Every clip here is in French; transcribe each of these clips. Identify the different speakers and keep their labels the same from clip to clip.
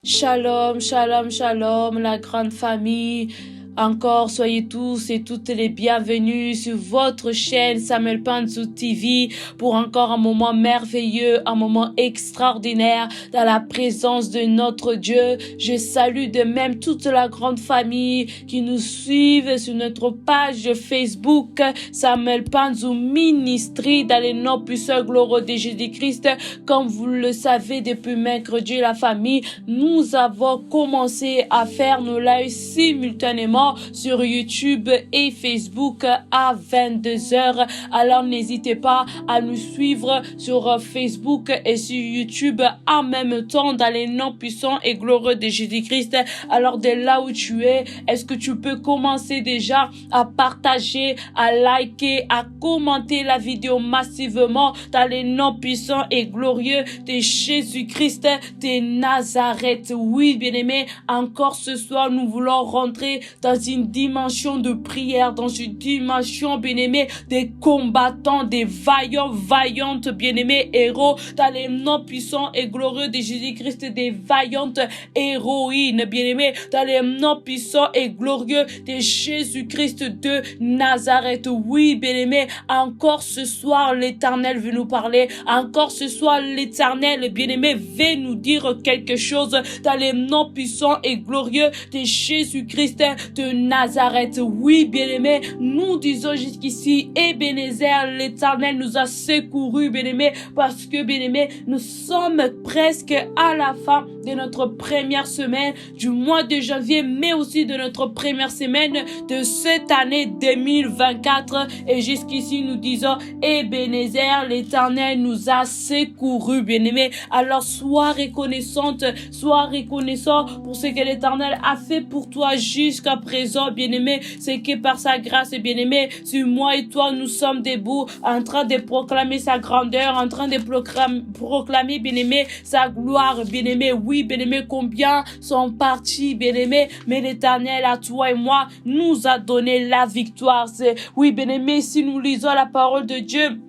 Speaker 1: Shalom, shalom, shalom, la grande famille. Encore, soyez tous et toutes les bienvenus sur votre chaîne Samuel Panzou TV pour encore un moment merveilleux, un moment extraordinaire dans la présence de notre Dieu. Je salue de même toute la grande famille qui nous suivent sur notre page Facebook Samuel Panzou Ministry dans les noms puissants glorieux de Jésus-Christ. Comme vous le savez, depuis mercredi, la famille, nous avons commencé à faire nos lives simultanément sur YouTube et Facebook à 22h. Alors n'hésitez pas à nous suivre sur Facebook et sur YouTube en même temps dans les noms puissants et glorieux de Jésus-Christ. Alors de là où tu es, est-ce que tu peux commencer déjà à partager, à liker, à commenter la vidéo massivement dans les noms puissants et glorieux de Jésus-Christ de Nazareth. Oui, bien-aimés, encore ce soir, nous voulons rentrer dans une dimension de prière, dans une dimension, bien-aimés, des combattants, des vaillantes, bien-aimés, héros, dans les noms puissants et glorieux de Jésus-Christ, des vaillantes héroïnes, bien-aimés, dans les noms puissants et glorieux de Jésus-Christ de Nazareth. Oui, bien-aimés, encore ce soir, l'Éternel veut nous parler, encore ce soir, l'Éternel, bien-aimé, veut nous dire quelque chose dans les noms puissants et glorieux de Jésus-Christ de Nazareth. Oui, bien-aimé, nous disons jusqu'ici, Ebenezer, l'Éternel nous a secourus, bien-aimé, parce que, bien-aimé, nous sommes presque à la fin de notre première semaine du mois de janvier, mais aussi de notre première semaine de cette année 2024. Et jusqu'ici, nous disons, Ebenezer, l'Éternel nous a secourus, bien-aimé. Alors, sois reconnaissante, sois reconnaissant pour ce que l'Éternel a fait pour toi jusqu'à présent, bien-aimé. C'est que par sa grâce, bien-aimé, sur moi et toi, nous sommes debout, en train de proclamer sa grandeur, en train de proclamer, bien-aimé, sa gloire, bien-aimé. Oui, bien-aimé, combien sont partis, bien-aimé, mais l'Éternel, à toi et moi, nous a donné la victoire. Oui, bien-aimé, si nous lisons la parole de Dieu,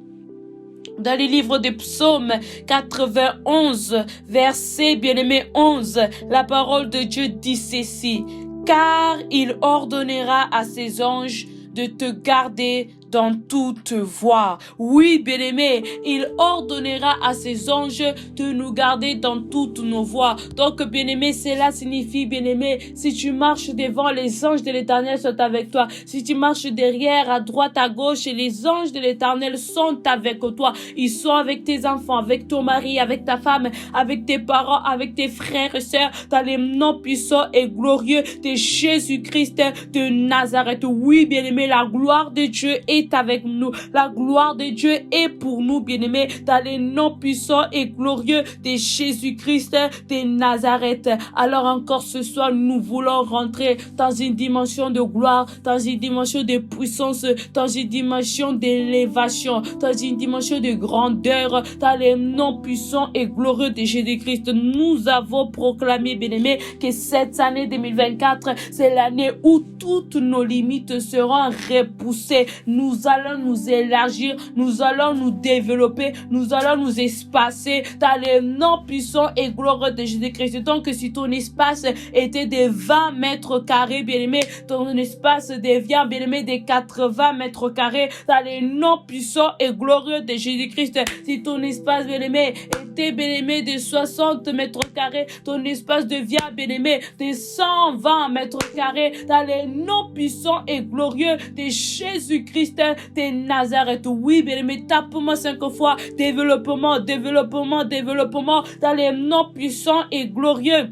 Speaker 1: dans les livres des psaumes 91, verset bien-aimé 11, la parole de Dieu dit ceci: car il ordonnera à ses anges de te garder dans toute voie. Oui, bien-aimé, il ordonnera à ses anges de nous garder dans toutes nos voies. Donc, bien-aimé, cela signifie, bien-aimé, si tu marches devant, les anges de l'Éternel sont avec toi. Si tu marches derrière, à droite, à gauche, les anges de l'Éternel sont avec toi. Ils sont avec tes enfants, avec ton mari, avec ta femme, avec tes parents, avec tes frères et sœurs, dans les noms puissants et glorieux de Jésus-Christ de Nazareth. Oui, bien-aimé, la gloire de Dieu est avec nous. La gloire de Dieu est pour nous, bien-aimés, dans les noms puissants et glorieux de Jésus-Christ de Nazareth. Alors encore ce soir, nous voulons rentrer dans une dimension de gloire, dans une dimension de puissance, dans une dimension d'élévation, dans une dimension de grandeur, dans les noms puissants et glorieux de Jésus-Christ. Nous avons proclamé, bien-aimés, que cette année 2024, c'est l'année où toutes nos limites seront repoussées. Nous allons nous élargir, nous allons nous développer, nous allons nous espacer dans les noms puissants et glorieux de Jésus-Christ. Donc, si ton espace était de 20 mètres carrés, bien-aimé, ton espace devient, bien-aimé, de 80 mètres carrés dans les noms puissants et glorieux de Jésus-Christ. Si ton espace, bien-aimé, était, bien-aimé, de 60 mètres carrés, ton espace devient, bien-aimé, de 120 mètres carrés dans les noms puissants et glorieux de Jésus-Christ de Nazareth. Oui, bien-aimé, tape-moi 5 fois. Développement dans les noms puissants et glorieux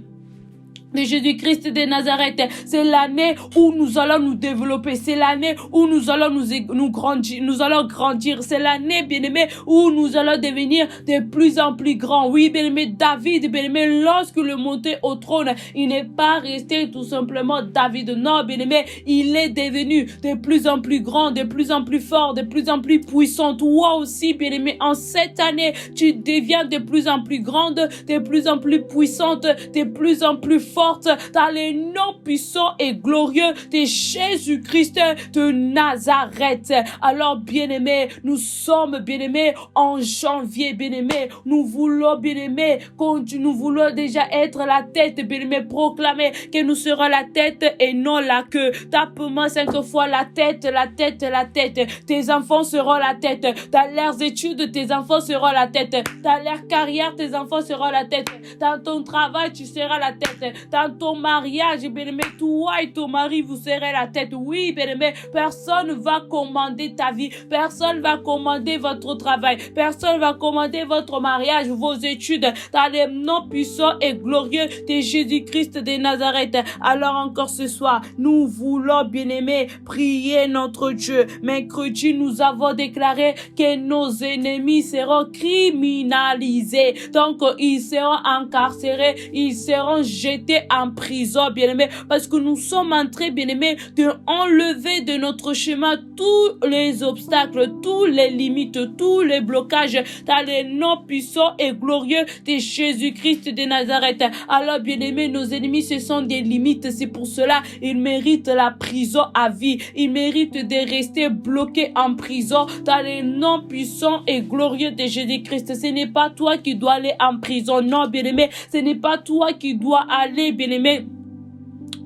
Speaker 1: de Jésus-Christ de Nazareth. C'est l'année où nous allons nous développer. C'est l'année où nous allons nous grandir. Nous allons grandir. C'est l'année, bien-aimé, où nous allons devenir de plus en plus grands. Oui, bien-aimé, David, bien-aimé, lorsque le montait au trône, il n'est pas resté tout simplement David. Non, bien-aimé, il est devenu de plus en plus grand, de plus en plus fort, de plus en plus puissant. Toi aussi, bien-aimé, en cette année, tu deviens de plus en plus grande, de plus en plus puissante, de plus en plus forte, réconforte dans les noms puissants et glorieux de Jésus-Christ de Nazareth. Alors, bien-aimés, nous sommes, bien-aimés, en janvier, bien-aimés. Nous voulons, bien-aimés, nous voulons déjà être la tête, bien-aimés, proclamer que nous serons la tête et non la queue. Tape-moi 5 fois la tête, la tête, la tête. Tes enfants seront la tête. Dans leurs études, tes enfants seront la tête. Dans leur carrière, tes enfants seront la tête. Dans ton travail, tu seras la tête. Dans ton mariage, bien-aimé, toi et ton mari, vous serez la tête. Oui, bien-aimé, personne va commander ta vie. Personne va commander votre travail. Personne va commander votre mariage, vos études. Dans les noms puissants et glorieux de Jésus-Christ de Nazareth. Alors encore ce soir, nous voulons, bien-aimés, prier notre Dieu. Mercredi, nous avons déclaré que nos ennemis seront criminalisés. Donc, ils seront incarcérés, ils seront jetés en prison, bien-aimés, parce que nous sommes en train, bien-aimés, de enlever de notre chemin tous les obstacles, toutes les limites, tous les blocages dans les noms puissants et glorieux de Jésus-Christ de Nazareth. Alors, bien-aimés, nos ennemis, ce sont des limites. C'est pour cela ils méritent la prison à vie. Ils méritent de rester bloqués en prison dans les noms puissants et glorieux de Jésus-Christ. Ce n'est pas toi qui dois aller en prison. Non, bien-aimé, ce n'est pas toi qui dois aller, bien-aimé,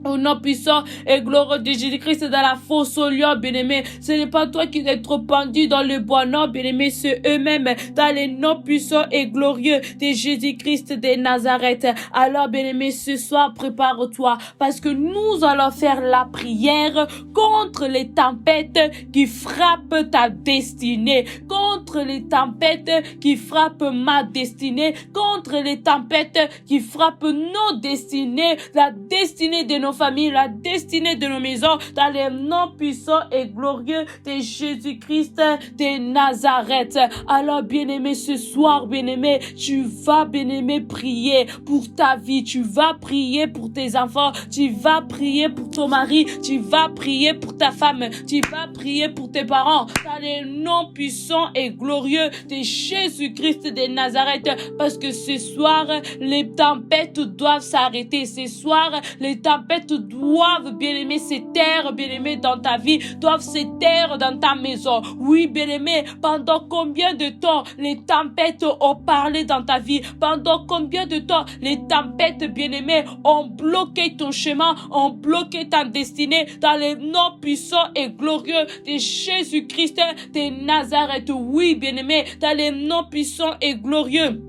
Speaker 1: au nom puissant et glorieux de Jésus-Christ dans la fosse au lion, bien-aimé. Ce n'est pas toi qui es trop pendu dans le bois, non, bien-aimé, c'est eux-mêmes dans les noms puissants et glorieux de Jésus-Christ de Nazareth. Alors, bien-aimé, ce soir, prépare-toi parce que nous allons faire la prière contre les tempêtes qui frappent ta destinée, contre les tempêtes qui frappent ma destinée, contre les tempêtes qui frappent nos destinées, la destinée de nos familles, la destinée de nos maisons, dans les noms puissants et glorieux de Jésus-Christ de Nazareth. Alors, bien-aimé, ce soir, bien-aimé, tu vas, bien-aimé, prier pour ta vie, tu vas prier pour tes enfants, tu vas prier pour ton mari, tu vas prier pour ta femme, tu vas prier pour tes parents, dans les noms puissants et glorieux de Jésus-Christ de Nazareth, parce que ce soir, les tempêtes doivent s'arrêter. Ce soir, les tempêtes doivent, bien-aimé, se taire, bien-aimé, dans ta vie, doivent se taire dans ta maison. Oui, bien-aimé, pendant combien de temps les tempêtes ont parlé dans ta vie? Pendant combien de temps les tempêtes, bien-aimé, ont bloqué ton chemin, ont bloqué ta destinée dans les noms puissants et glorieux de Jésus-Christ de Nazareth? Oui, bien-aimé, dans les noms puissants et glorieux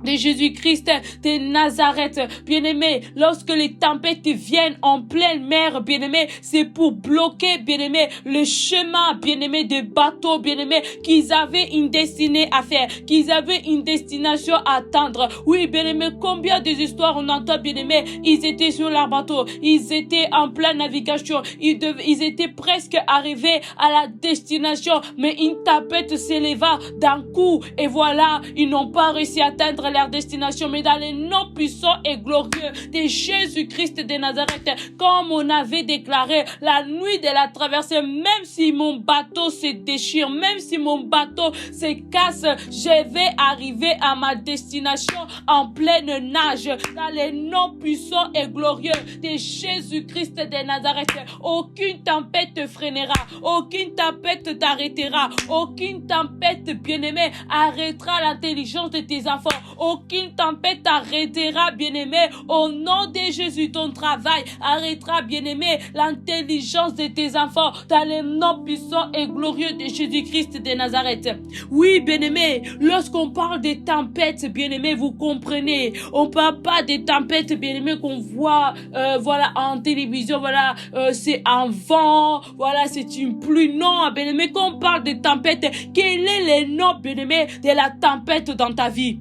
Speaker 1: de Jésus-Christ de Nazareth, bien-aimé, lorsque les tempêtes viennent en pleine mer, bien-aimé, c'est pour bloquer, bien-aimé, le chemin, bien-aimé, de bateaux, bien-aimé, qu'ils avaient une destinée à faire, qu'ils avaient une destination à atteindre. Oui, bien-aimé, combien des histoires on entend, bien-aimé, ils étaient sur leur bateau, ils étaient en pleine navigation, ils étaient presque arrivés à la destination, mais une tempête s'éleva d'un coup, et voilà, ils n'ont pas réussi à atteindre leur destination, mais dans les noms puissants et glorieux de Jésus-Christ de Nazareth, comme on avait déclaré la nuit de la traversée, même si mon bateau se déchire, même si mon bateau se casse, je vais arriver à ma destination en pleine nage, dans les noms puissants et glorieux de Jésus-Christ de Nazareth. Aucune tempête te freinera, aucune tempête t'arrêtera, aucune tempête, bien-aimé, arrêtera l'intelligence de tes enfants. Aucune tempête t'arrêtera, bien-aimé. Au nom de Jésus, ton travail arrêtera, bien-aimé, l'intelligence de tes enfants dans les noms puissants et glorieux de Jésus-Christ de Nazareth. Oui, bien-aimé, lorsqu'on parle des tempêtes, bien-aimé, vous comprenez. On parle pas des tempêtes, bien-aimé, qu'on voit, voilà, en télévision, voilà, c'est un vent, voilà, c'est une pluie. Non, bien-aimé, quand on parle des tempêtes, quel est le nom, bien-aimé, de la tempête dans ta vie?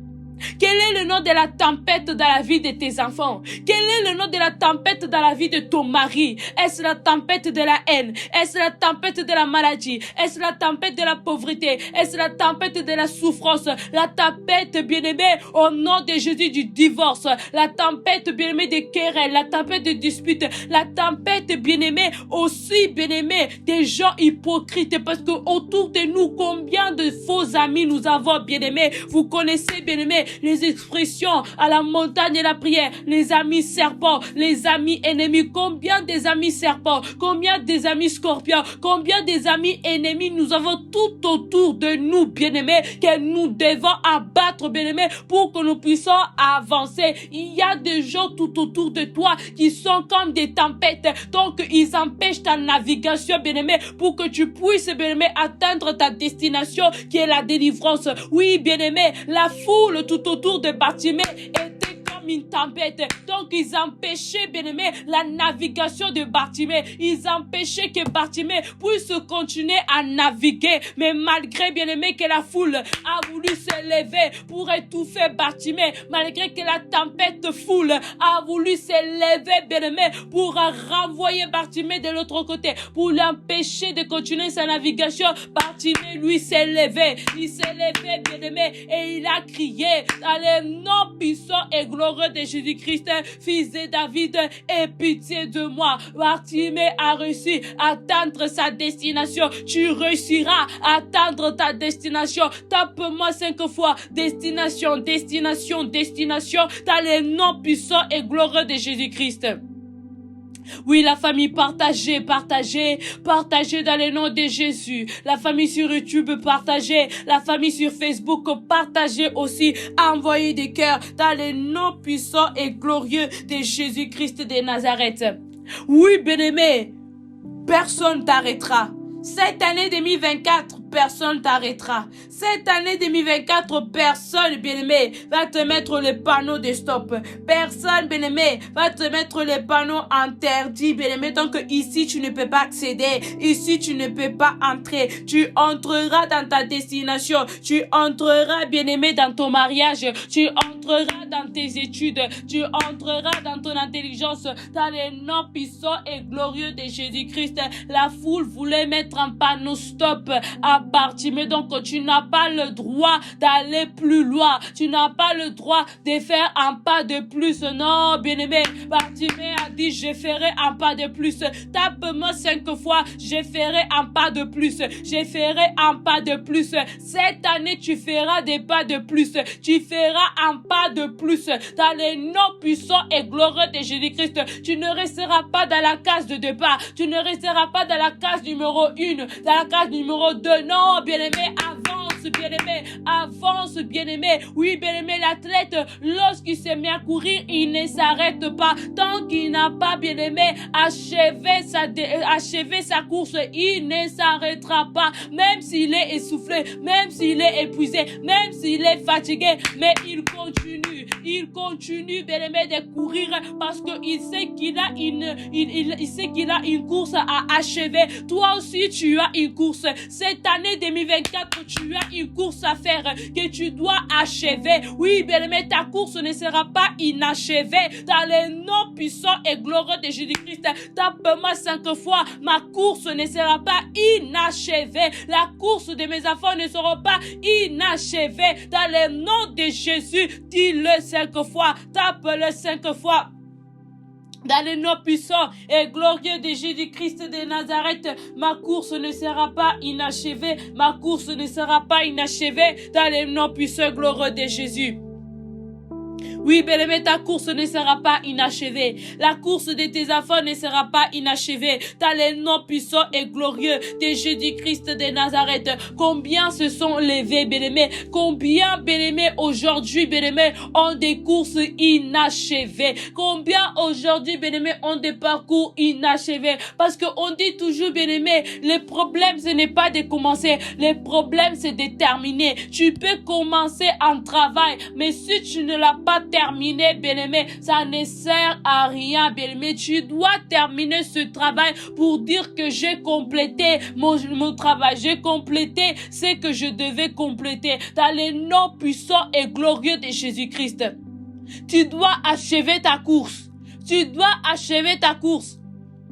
Speaker 1: Quel est le nom de la tempête dans la vie de tes enfants? Quel est le nom de la tempête dans la vie de ton mari? Est-ce la tempête de la haine? Est-ce la tempête de la maladie? Est-ce la tempête de la pauvreté? Est-ce la tempête de la souffrance? La tempête, bien-aimé, au nom de Jésus, du divorce. La tempête, bien-aimé, des querelles. La tempête de disputes. La tempête, bien-aimé, aussi, bien-aimé, des gens hypocrites. Parce que autour de nous, combien de faux amis nous avons, bien-aimé? Vous connaissez, bien-aimé, les expressions à la montagne de la prière, les amis serpents, les amis ennemis. Combien des amis serpents, combien des amis scorpions, combien des amis ennemis nous avons tout autour de nous, bien-aimés, que nous devons abattre, bien-aimés, pour que nous puissions avancer. Il y a des gens tout autour de toi qui sont comme des tempêtes, donc ils empêchent ta navigation, bien-aimé, pour que tu puisses, bien-aimé, atteindre ta destination qui est la délivrance. Oui, bien-aimé, la foule tout autour de Bartimée était comme une tempête. Donc, ils empêchaient, bien-aimé, la navigation de Bartimée. Ils empêchaient que Bartimée puisse continuer à naviguer. Mais malgré, bien-aimé, que la foule a voulu s'élever pour étouffer Bartimée, malgré que la tempête foule a voulu s'élever, bien-aimé, pour renvoyer Bartimée de l'autre côté, pour l'empêcher de continuer sa navigation, Bartimée, lui, s'est levé. Il s'est levé, bien-aimé, et il a crié dans le nom puissant et glorieux de Jésus-Christ, fils de David, aie pitié de moi. Bartimée a réussi à atteindre sa destination. Tu réussiras à atteindre ta destination. Tape-moi 5 fois. Destination, destination, destination, dans le nom puissant et glorieux de Jésus-Christ. Oui, la famille, partagez dans le nom de Jésus. La famille sur YouTube, partagez. La famille sur Facebook, partagez aussi. Envoyez des cœurs dans le nom puissant et glorieux de Jésus-Christ de Nazareth. Oui, bien-aimé, personne t'arrêtera. Cette année 2024, personne t'arrêtera. Cette année 2024, personne, bien-aimé, va te mettre le panneau de stop. Personne, bien-aimé, va te mettre le panneau interdit, bien-aimé. Donc ici, tu ne peux pas accéder. Ici, tu ne peux pas entrer. Tu entreras dans ta destination. Tu entreras, bien-aimé, dans ton mariage. Tu entreras dans tes études. Tu entreras dans ton intelligence. Dans le nom puissant et glorieux de Jésus-Christ. La foule voulait mettre un panneau stop à Bartimée. Donc tu n'as pas le droit d'aller plus loin. Tu n'as pas le droit de faire un pas de plus. Non, bien-aimé, Bartimée a dit je ferai un pas de plus. Tape-moi 5 fois, je ferai un pas de plus. Je ferai un pas de plus. Cette année tu feras des pas de plus. Tu feras un pas de plus dans le nom puissant et glorieux de Jésus-Christ. Tu ne resteras pas dans la case de départ. Tu ne resteras pas dans la case numéro 1, dans la case numéro 2. Non, bien-aimé, avance, bien-aimé. Oui, bien-aimé, l'athlète, lorsqu'il se met à courir, il ne s'arrête pas. Tant qu'il n'a pas, bien-aimé, achevé sa course, il ne s'arrêtera pas. Même s'il est essoufflé, même s'il est épuisé, même s'il est fatigué, mais il continue, bien-aimé, de courir parce qu'il sait qu'il a il sait qu'il a une course à achever. Toi aussi, tu as une course. Cette année 2024, tu as une course à faire que tu dois achever. Oui, bien-aimé, ta course ne sera pas inachevée. Dans le nom puissant et glorieux de Jésus-Christ, tape-moi 5 fois. Ma course ne sera pas inachevée. La course de mes enfants ne sera pas inachevée. Dans le nom de Jésus, dis-le 5 fois. Tape-le 5 fois. Dans le nom puissant et glorieux de Jésus-Christ de Nazareth, ma course ne sera pas inachevée. Ma course ne sera pas inachevée. Dans le nom puissant et glorieux de Jésus. Oui, bien-aimé, ta course ne sera pas inachevée. La course de tes enfants ne sera pas inachevée. Dans le nom puissant et glorieux de Jésus-Christ de Nazareth. Combien se sont levés, bien-aimé? Combien, bien-aimé, aujourd'hui, bien-aimé, ont des courses inachevées? Combien aujourd'hui, bien-aimé, ont des parcours inachevés? Parce qu'on dit toujours, bien-aimé, le problème, ce n'est pas de commencer. Le problème, c'est de terminer. Tu peux commencer un travail, mais si tu ne l'as pas terminé, bien-aimé, ça ne sert à rien, bien-aimé. Tu dois terminer ce travail pour dire que j'ai complété mon travail. J'ai complété ce que je devais compléter dans le nom puissant et glorieux de Jésus-Christ. Tu dois achever ta course. Tu dois achever ta course.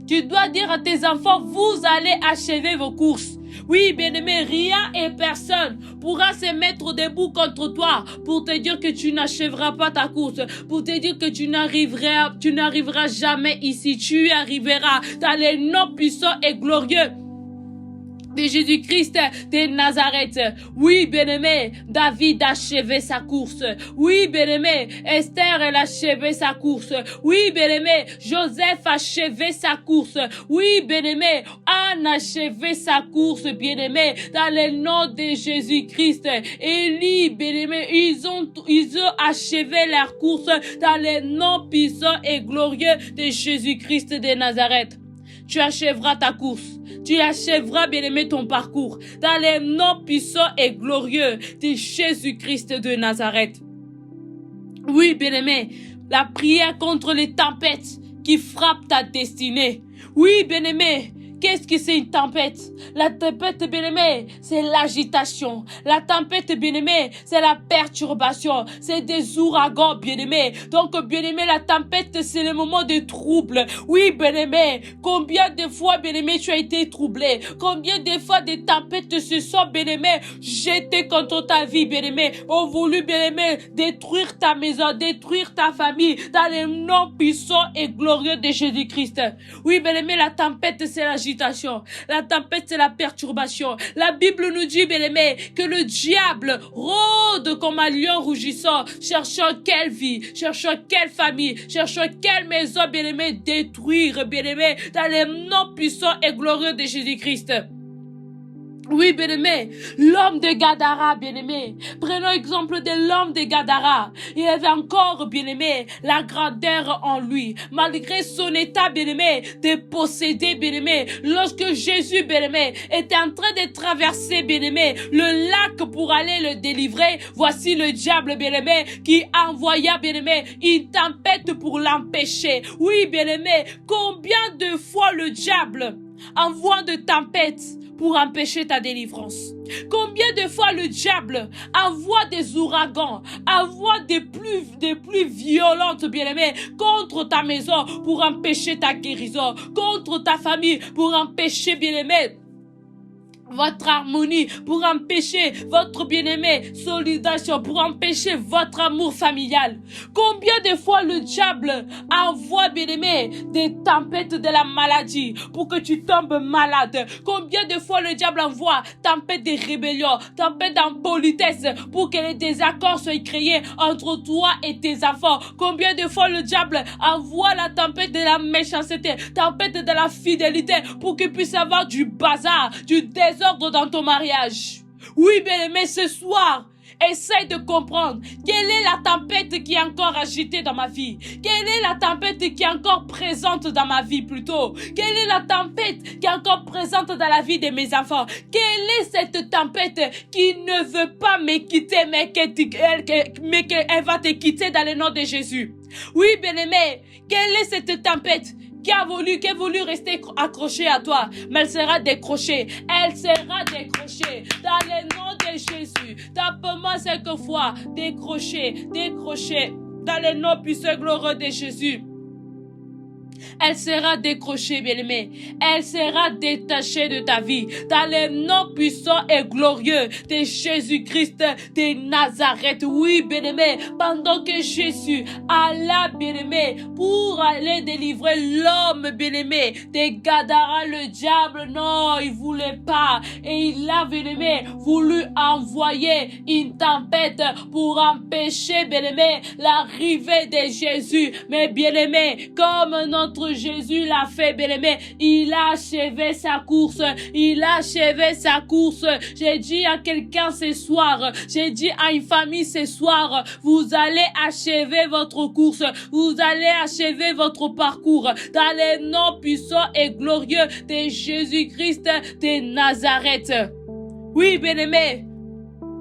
Speaker 1: Tu dois dire à tes enfants, vous allez achever vos courses. Oui, bien-aimé, rien et personne pourra se mettre debout contre toi pour te dire que tu n'achèveras pas ta course, pour te dire que tu n'arriveras jamais ici. Tu arriveras dans les noms puissants et glorieux de Jésus-Christ de Nazareth. Oui, bien-aimé, David a achevé sa course. Oui, bien-aimé, Esther, elle a achevé sa course. Oui, bien-aimé, Joseph a achevé sa course. Oui, bien-aimé, Anne a achevé sa course, bien-aimé, dans le nom de Jésus-Christ. Élie, bien-aimé, ils ont achevé leur course dans le nom puissant et glorieux de Jésus-Christ de Nazareth. Tu achèveras ta course. Tu achèveras, bien-aimé, ton parcours dans les noms puissants et glorieux de Jésus-Christ de Nazareth. Oui, bien-aimé, la prière contre les tempêtes qui frappent ta destinée. Oui, bien-aimé, qu'est-ce que c'est une tempête? La tempête, bien-aimé, c'est l'agitation. La tempête, bien-aimé, c'est la perturbation. C'est des ouragans, bien-aimé. Donc, bien-aimé, la tempête, c'est le moment de trouble. Oui, bien-aimé, combien de fois, bien-aimé, tu as été troublé? Combien de fois des tempêtes se sont, bien-aimé, jetées contre ta vie, bien-aimé, ont voulu, bien-aimé, détruire ta maison, détruire ta famille, dans les noms puissants et glorieux de Jésus-Christ. Oui, bien-aimé, la tempête, c'est l'agitation. La tempête, c'est la perturbation. La Bible nous dit, bien-aimé, que le diable rôde comme un lion rougissant, cherchant quelle vie, cherchant quelle famille, cherchant quelle maison, bien-aimé, détruire, bien-aimé, dans les noms puissants et glorieux de Jésus-Christ. Oui, bien-aimé, l'homme de Gadara, bien-aimé. Prenons exemple de l'homme de Gadara. Il avait encore, bien-aimé, la grandeur en lui. Malgré son état, bien-aimé, de posséder, bien-aimé. Lorsque Jésus, bien-aimé, était en train de traverser, bien-aimé, le lac pour aller le délivrer, voici le diable, bien-aimé, qui envoya, bien-aimé, une tempête pour l'empêcher. Oui, bien-aimé, combien de fois le diable envoie de tempêtes pour empêcher ta délivrance? Combien de fois le diable envoie des ouragans, envoie des pluies violentes, bien-aimé, contre ta maison pour empêcher ta guérison, contre ta famille pour empêcher, bien-aimé, votre harmonie, pour empêcher votre bien-aimé solidarité, pour empêcher votre amour familial. Combien de fois le diable envoie, bien-aimé, des tempêtes de la maladie pour que tu tombes malade? Combien de fois le diable envoie tempête de rébellion, tempête d'impolitesse pour que les désaccords soient créés entre toi et tes enfants? Combien de fois le diable envoie la tempête de la méchanceté, tempête de la fidélité pour qu'il puisse avoir du bazar, du désordre dans ton mariage? Oui, bien-aimé, ce soir, essaye de comprendre quelle est la tempête qui est encore agitée dans ma vie. Quelle est la tempête qui est encore présente dans ma vie plutôt. Quelle est la tempête qui est encore présente dans la vie de mes enfants. Quelle est cette tempête qui ne veut pas me quitter, mais qu'elle va te quitter dans le nom de Jésus. Oui, bien-aimé, quelle est cette tempête qui a voulu rester accrochée à toi, mais elle sera décrochée. Elle sera décrochée dans le nom de Jésus. Tape-moi 5 fois. Décrochée, décrochée dans le nom puissant et glorieux de Jésus. Elle sera décrochée, bien-aimée. Elle sera détachée de ta vie. Dans le nom puissant et glorieux de Jésus-Christ de Nazareth. Oui, bien-aimé. Pendant que Jésus alla, bien-aimé, pour aller délivrer l'homme, bien-aimé, de Gadara, le diable, non, il voulait pas. Et il a, bien-aimé, voulu envoyer une tempête pour empêcher, bien-aimé, l'arrivée de Jésus. Mais, bien-aimé, comme notre Jésus l'a fait, bien-aimé, il a achevé sa course. Il a achevé sa course. J'ai dit à quelqu'un ce soir, j'ai dit à une famille ce soir, vous allez achever votre course. Vous allez achever votre parcours dans les noms puissants et glorieux de Jésus-Christ de Nazareth. Oui, bien-aimé,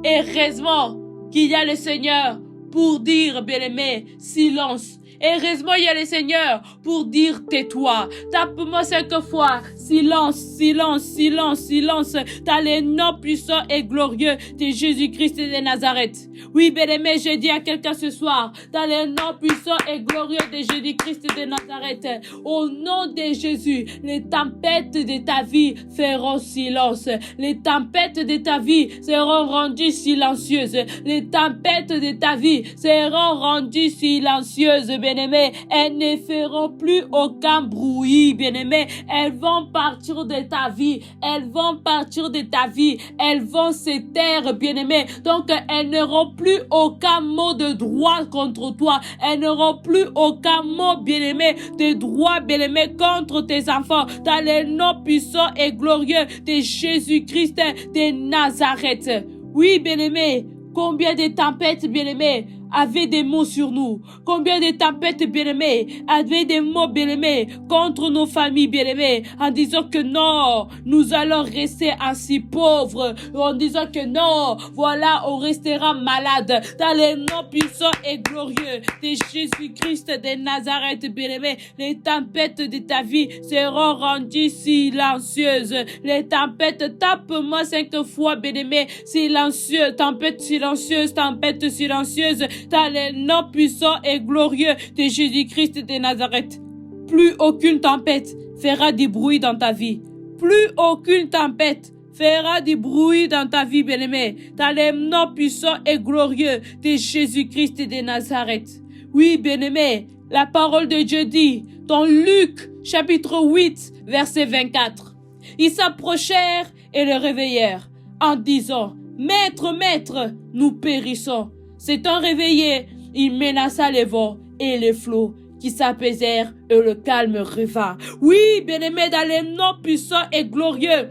Speaker 1: heureusement qu'il y a le Seigneur pour dire, bien-aimé, silence. Heureusement, il y a le Seigneur pour dire tais-toi. Tape-moi 5 fois. Silence, silence, silence, silence. Dans les noms puissants et glorieux de Jésus-Christ de Nazareth. Oui, bien-aimé, je dis à quelqu'un ce soir, dans les noms puissants et glorieux de Jésus-Christ de Nazareth, au nom de Jésus, les tempêtes de ta vie feront silence. Les tempêtes de ta vie seront rendues silencieuses. Les tempêtes de ta vie seront rendues silencieuses, bien-aimé. Elles ne feront plus aucun bruit, bien-aimé. Elles vont partir de ta vie. Elles vont partir de ta vie. Elles vont se taire, bien-aimé. Donc, elles n'auront plus aucun mot de droit contre toi. Elles n'auront plus aucun mot, bien-aimé, de droit, bien-aimé, contre tes enfants. Dans le nom puissant et glorieux de Jésus-Christ de Nazareth. Oui, bien-aimé, combien de tempêtes, bien-aimé, avaient des mots sur nous. Combien de tempêtes, bien-aimés, avaient des mots, bien-aimés, contre nos familles, bien-aimés, en disant que non, nous allons rester ainsi pauvres, en disant que non, voilà, on restera malade. Dans le nom puissant et glorieux de Jésus-Christ de Nazareth, bien-aimé, les tempêtes de ta vie seront rendues silencieuses. Les tempêtes, tape-moi 5 fois, bien-aimé, silencieux, tempête silencieuse, tempête silencieuse, dans le nom puissant et glorieux de Jésus-Christ de Nazareth. Plus aucune tempête fera du bruit dans ta vie. Plus aucune tempête fera du bruit dans ta vie, bien-aimé, dans le nom puissant et glorieux de Jésus-Christ de Nazareth. Oui, bien-aimé, la parole de Dieu dit, dans Luc, chapitre 8, verset 24, ils s'approchèrent et le réveillèrent en disant, « Maître, maître, nous périssons. » S'étant réveillé, il menaça les vents et les flots qui s'apaisèrent et le calme revint. Oui, bien-aimé, dans le nom puissant et glorieux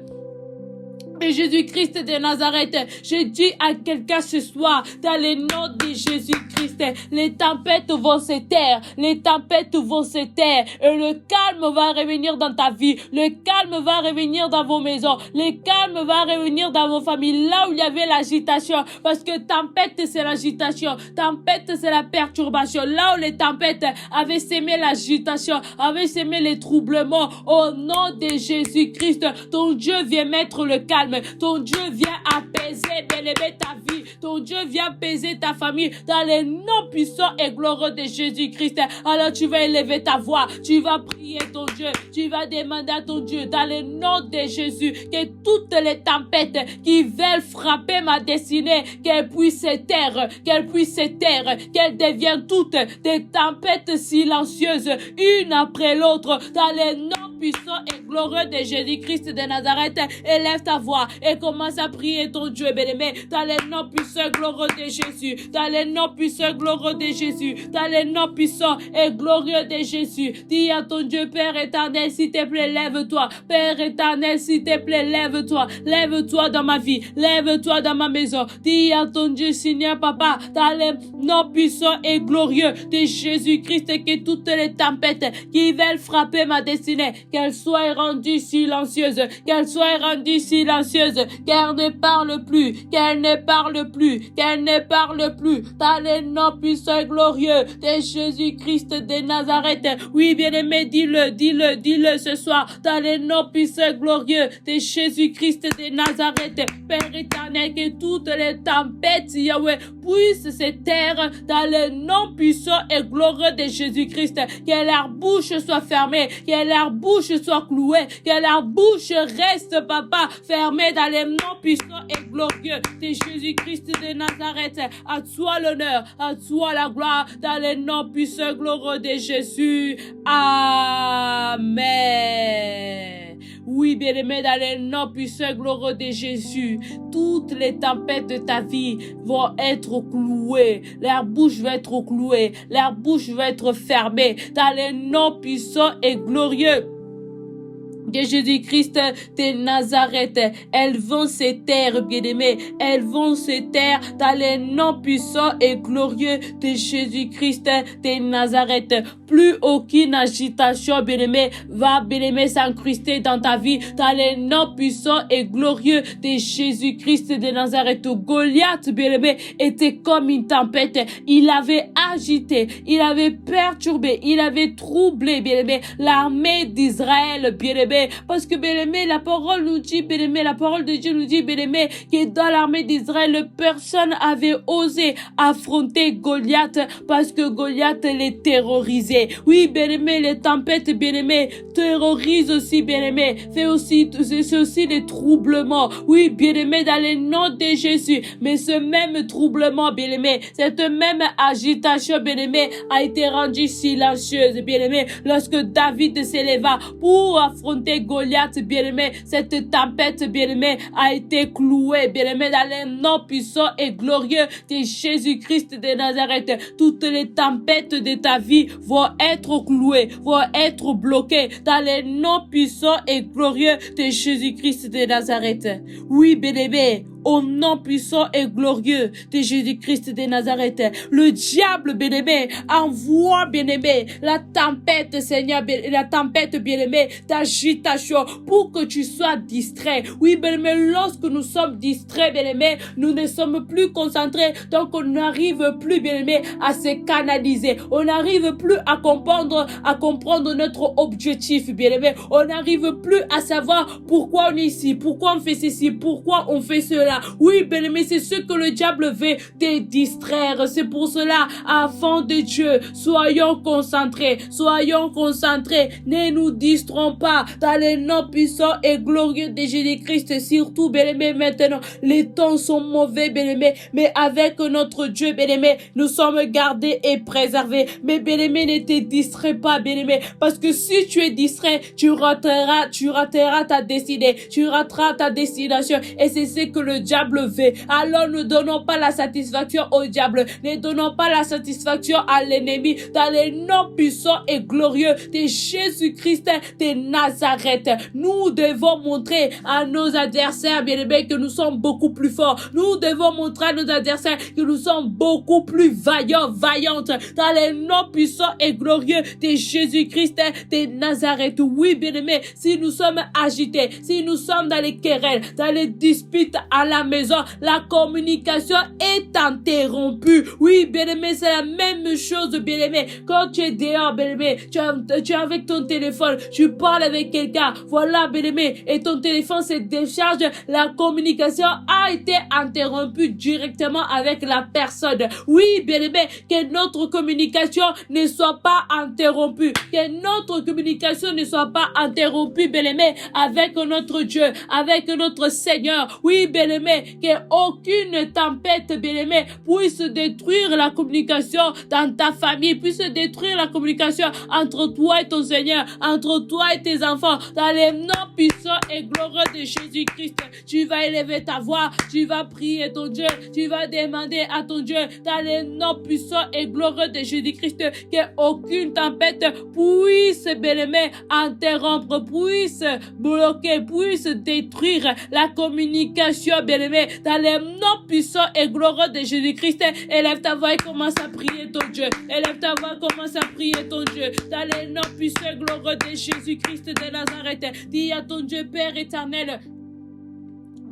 Speaker 1: de Jésus-Christ de Nazareth, je dis à quelqu'un ce soir, dans le nom de Jésus-Christ, les tempêtes vont se taire, les tempêtes vont se taire, et le calme va revenir dans ta vie, le calme va revenir dans vos maisons, le calme va revenir dans vos familles, là où il y avait l'agitation, parce que tempête c'est l'agitation, tempête c'est la perturbation, là où les tempêtes avaient sémé l'agitation, avaient sémé les troublements, au nom de Jésus-Christ, ton Dieu vient mettre le calme. Ton Dieu vient apaiser, bien-aimé, ta vie. Ton Dieu vient apaiser ta famille dans le nom puissant et glorieux de Jésus-Christ. Alors tu vas élever ta voix, tu vas prier ton Dieu, tu vas demander à ton Dieu dans le nom de Jésus que toutes les tempêtes qui veulent frapper ma destinée, qu'elles puissent se taire, qu'elles puissent se taire, qu'elles deviennent toutes des tempêtes silencieuses, une après l'autre, dans le nom puissant et glorieux de Jésus-Christ de Nazareth. Élève ta voix et commence à prier ton Dieu, bien-aimé, dans le nom puissant et glorieux de Jésus, dans le nom puissant et glorieux de Jésus, dans le nom puissant et glorieux de Jésus. Dis à ton Dieu, Père éternel, s'il te plaît, lève-toi. Père éternel, s'il te plaît, lève-toi. Lève-toi dans ma vie, lève-toi dans ma maison. Dis à ton Dieu, Seigneur Papa, dans le nom puissant et glorieux de Jésus-Christ, que toutes les tempêtes qui veulent frapper ma destinée, qu'elles soient rendues silencieuses, qu'elles soient rendues silencieuses, qu'elle ne parle plus, qu'elle ne parle plus, qu'elle ne parle plus, dans le nom puissant et glorieux de Jésus-Christ de Nazareth. Oui, bien-aimé, dis-le ce soir, dans le nom puissant et glorieux de Jésus-Christ de Nazareth. Père éternel, que toutes les tempêtes, Yahweh, puissent se taire dans le nom puissant et glorieux de Jésus-Christ. Que leur bouche soit fermée, que leur bouche soit clouée, que leur bouche reste, Papa, fermée dans le nom puissant et glorieux de Jésus-Christ de Nazareth. À toi l'honneur, à toi la gloire, dans le nom puissant et glorieux de Jésus. Amen. Oui, bien-aimé, dans le nom puissant et glorieux de Jésus, toutes les tempêtes de ta vie vont être clouées. Leur bouche va être clouée. Leur bouche va être fermée. Dans le nom puissant et glorieux de Jésus-Christ de Nazareth, elles vont se taire, bien-aimés, elles vont se taire dans le nom puissant et glorieux de Jésus-Christ de Nazareth. Plus aucune agitation, bien-aimé, va, bien-aimé, s'incruster dans ta vie, dans le nom puissant et glorieux de Jésus-Christ de Nazareth. Goliath, bien-aimé, était comme une tempête. Il avait agité, il avait perturbé, il avait troublé, bien-aimé, l'armée d'Israël, bien-aimé. Parce que, bien-aimé, la parole nous dit, bien-aimé, la parole de Dieu nous dit, bien-aimé, que dans l'armée d'Israël, personne avait osé affronter Goliath parce que Goliath les terrorisait. Oui, bien-aimé, les tempêtes, bien-aimé, terrorisent aussi, bien-aimé, c'est aussi des troublements. Oui, bien-aimé, dans le nom de Jésus. Mais ce même troublement, bien-aimé, cette même agitation, bien-aimé, a été rendue silencieuse, bien-aimé, lorsque David s'éleva pour affronter affronter Goliath, bien-aimé, cette tempête, bien-aimé, a été clouée, bien-aimé, dans le nom puissant et glorieux de Jésus-Christ de Nazareth. Toutes les tempêtes de ta vie vont être clouées, vont être bloquées dans le nom puissant et glorieux de Jésus-Christ de Nazareth. Oui, bien-aimé, au nom puissant et glorieux de Jésus-Christ de Nazareth. Le diable, bien-aimé, envoie, bien-aimé, la tempête, Seigneur, la tempête, bien-aimé, d'agitation pour que tu sois distrait. Oui, bien-aimé, lorsque nous sommes distraits, bien-aimé, nous ne sommes plus concentrés, donc on n'arrive plus, bien-aimé, à se canaliser. On n'arrive plus à comprendre notre objectif, bien-aimé. On n'arrive plus à savoir pourquoi on est ici, pourquoi on fait ceci, pourquoi on fait cela. Oui, bien-aimé, c'est ce que le diable veut, te distraire. C'est pour cela, enfants de Dieu, soyons concentrés, ne nous distraons pas dans les noms puissants et glorieux de Jésus-Christ. Surtout, bien-aimé, maintenant, les temps sont mauvais, bien-aimé, mais avec notre Dieu, bien-aimé, nous sommes gardés et préservés. Mais, bien-aimé, ne te distrais pas, bien-aimé, parce que si tu es distrait, tu rateras ta destinée, tu rateras ta destination, et c'est ce que le diable veut. Alors ne donnons pas la satisfaction au diable, ne donnons pas la satisfaction à l'ennemi, dans les noms puissants et glorieux de Jésus-Christ de Nazareth. Nous devons montrer à nos adversaires, bien-aimés, que nous sommes beaucoup plus forts. Nous devons montrer à nos adversaires que nous sommes beaucoup plus vaillantes, dans les noms puissants et glorieux de Jésus-Christ de Nazareth. Oui, bien-aimés, si nous sommes agités, si nous sommes dans les querelles, dans les disputes à la maison, la communication est interrompue. Oui, bien-aimé, c'est la même chose, bien-aimé. Quand tu es dehors, bien-aimé, tu es avec ton téléphone, tu parles avec quelqu'un, voilà, bien-aimé, et ton téléphone se décharge, la communication a été interrompue directement avec la personne. Oui, bien-aimé, que notre communication ne soit pas interrompue, que notre communication ne soit pas interrompue, bien-aimé, avec notre Dieu, avec notre Seigneur. Oui, bien-aimé, qu'aucune tempête, bien-aimé, puisse détruire la communication dans ta famille, puisse détruire la communication entre toi et ton Seigneur, entre toi et tes enfants, dans les noms puissants et glorieux de Jésus-Christ. Tu vas élever ta voix, tu vas prier ton Dieu, tu vas demander à ton Dieu, dans les noms puissants et glorieux de Jésus-Christ, qu'aucune tempête puisse, bien-aimé, interrompre, puisse bloquer, puisse détruire la communication, bien-aimé, dans les noms puissants et glorieux de Jésus-Christ. Élève ta voix et commence à prier ton Dieu. Élève ta voix et commence à prier ton Dieu. Dans les noms puissants et glorieux de Jésus-Christ de Nazareth. Dis à ton Dieu, Père éternel,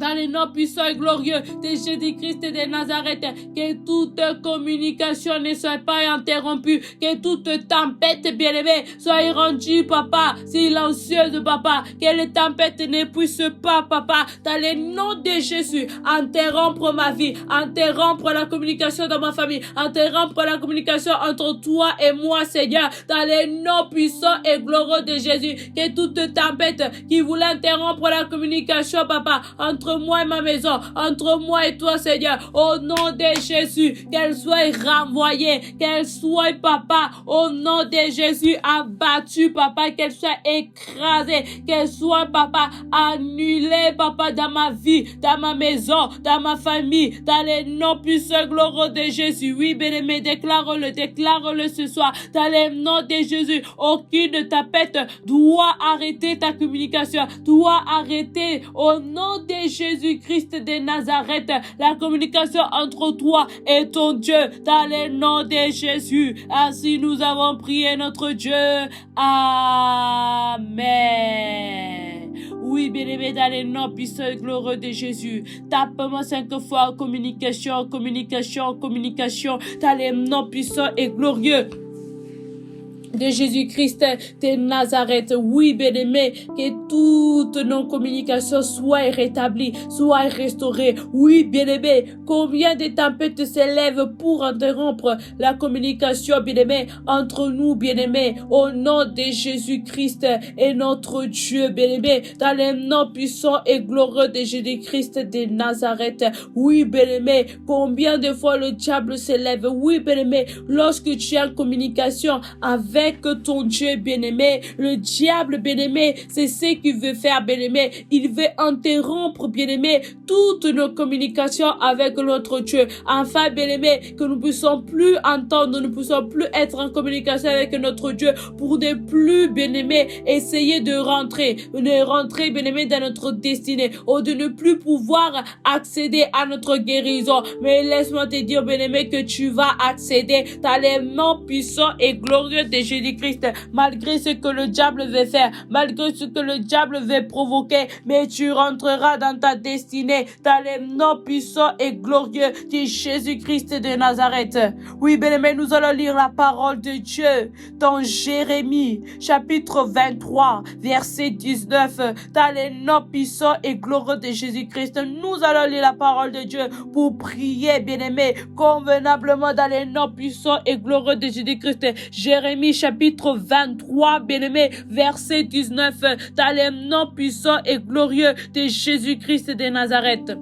Speaker 1: dans les noms puissants et glorieux de Jésus-Christ de Nazareth, que toute communication ne soit pas interrompue, que toute tempête, bien-aimée, soit rendue, papa, silencieuse, papa, que les tempêtes ne puissent pas, papa, dans les noms de Jésus, interrompre ma vie, interrompre la communication dans ma famille, interrompre la communication entre toi et moi, Seigneur, dans les noms puissants et glorieux de Jésus, que toute tempête qui voulait interrompre la communication, papa, entre moi et ma maison, entre moi et toi, Seigneur, au nom de Jésus, qu'elle soit renvoyée, qu'elle soit, papa, au nom de Jésus, abattue, papa, qu'elle soit écrasée, qu'elle soit, papa, annulée, papa, dans ma vie, dans ma maison, dans ma famille, dans les noms puissants glorieux de Jésus. Oui, bien-aimé, déclare-le ce soir, dans les noms de Jésus. Aucune tempête doit arrêter ta communication, doit arrêter au nom de Jésus-Christ de Nazareth, la communication entre toi et ton Dieu, dans le nom de Jésus. Ainsi nous avons prié notre Dieu. Amen. Oui, bien-aimé, dans le nom puissant et glorieux de Jésus. Tape-moi 5 fois communication, dans le nom puissant et glorieux de Jésus-Christ de Nazareth. Oui, bien-aimé, que toutes nos communications soient rétablies, soient restaurées. Oui, bien-aimé, combien de tempêtes s'élèvent pour interrompre la communication, bien-aimé, entre nous, bien-aimé, au nom de Jésus-Christ et notre Dieu, bien-aimé, dans le nom puissant et glorieux de Jésus-Christ de Nazareth. Oui, bien-aimé, combien de fois le diable s'élève. Oui, bien-aimé, lorsque tu es en communication avec avec ton Dieu, bien-aimé. Le diable, bien-aimé, c'est ce qu'il veut faire, bien-aimé. Il veut interrompre, bien-aimé, toutes nos communications avec notre Dieu. Enfin, bien-aimé, que nous ne puissions plus entendre, nous ne puissions plus être en communication avec notre Dieu pour ne plus, bien-aimé, essayer de rentrer, bien-aimé, dans notre destinée, ou de ne plus pouvoir accéder à notre guérison. Mais laisse-moi te dire, bien-aimé, que tu vas accéder dans les noms puissants et glorieux de Jésus-Christ, malgré ce que le diable veut faire, malgré ce que le diable veut provoquer, mais tu rentreras dans ta destinée, dans les noms puissants et glorieux de Jésus-Christ de Nazareth. Oui, bien-aimé, nous allons lire la parole de Dieu dans Jérémie, chapitre 23, verset 19, dans les noms puissants et glorieux de Jésus-Christ. Nous allons lire la parole de Dieu pour prier, bien-aimé, convenablement dans les noms puissants et glorieux de Jésus-Christ. Jérémie, chapitre 23, bien-aimé, verset 19, dans les noms puissants et glorieux de Jésus-Christ de Nazareth.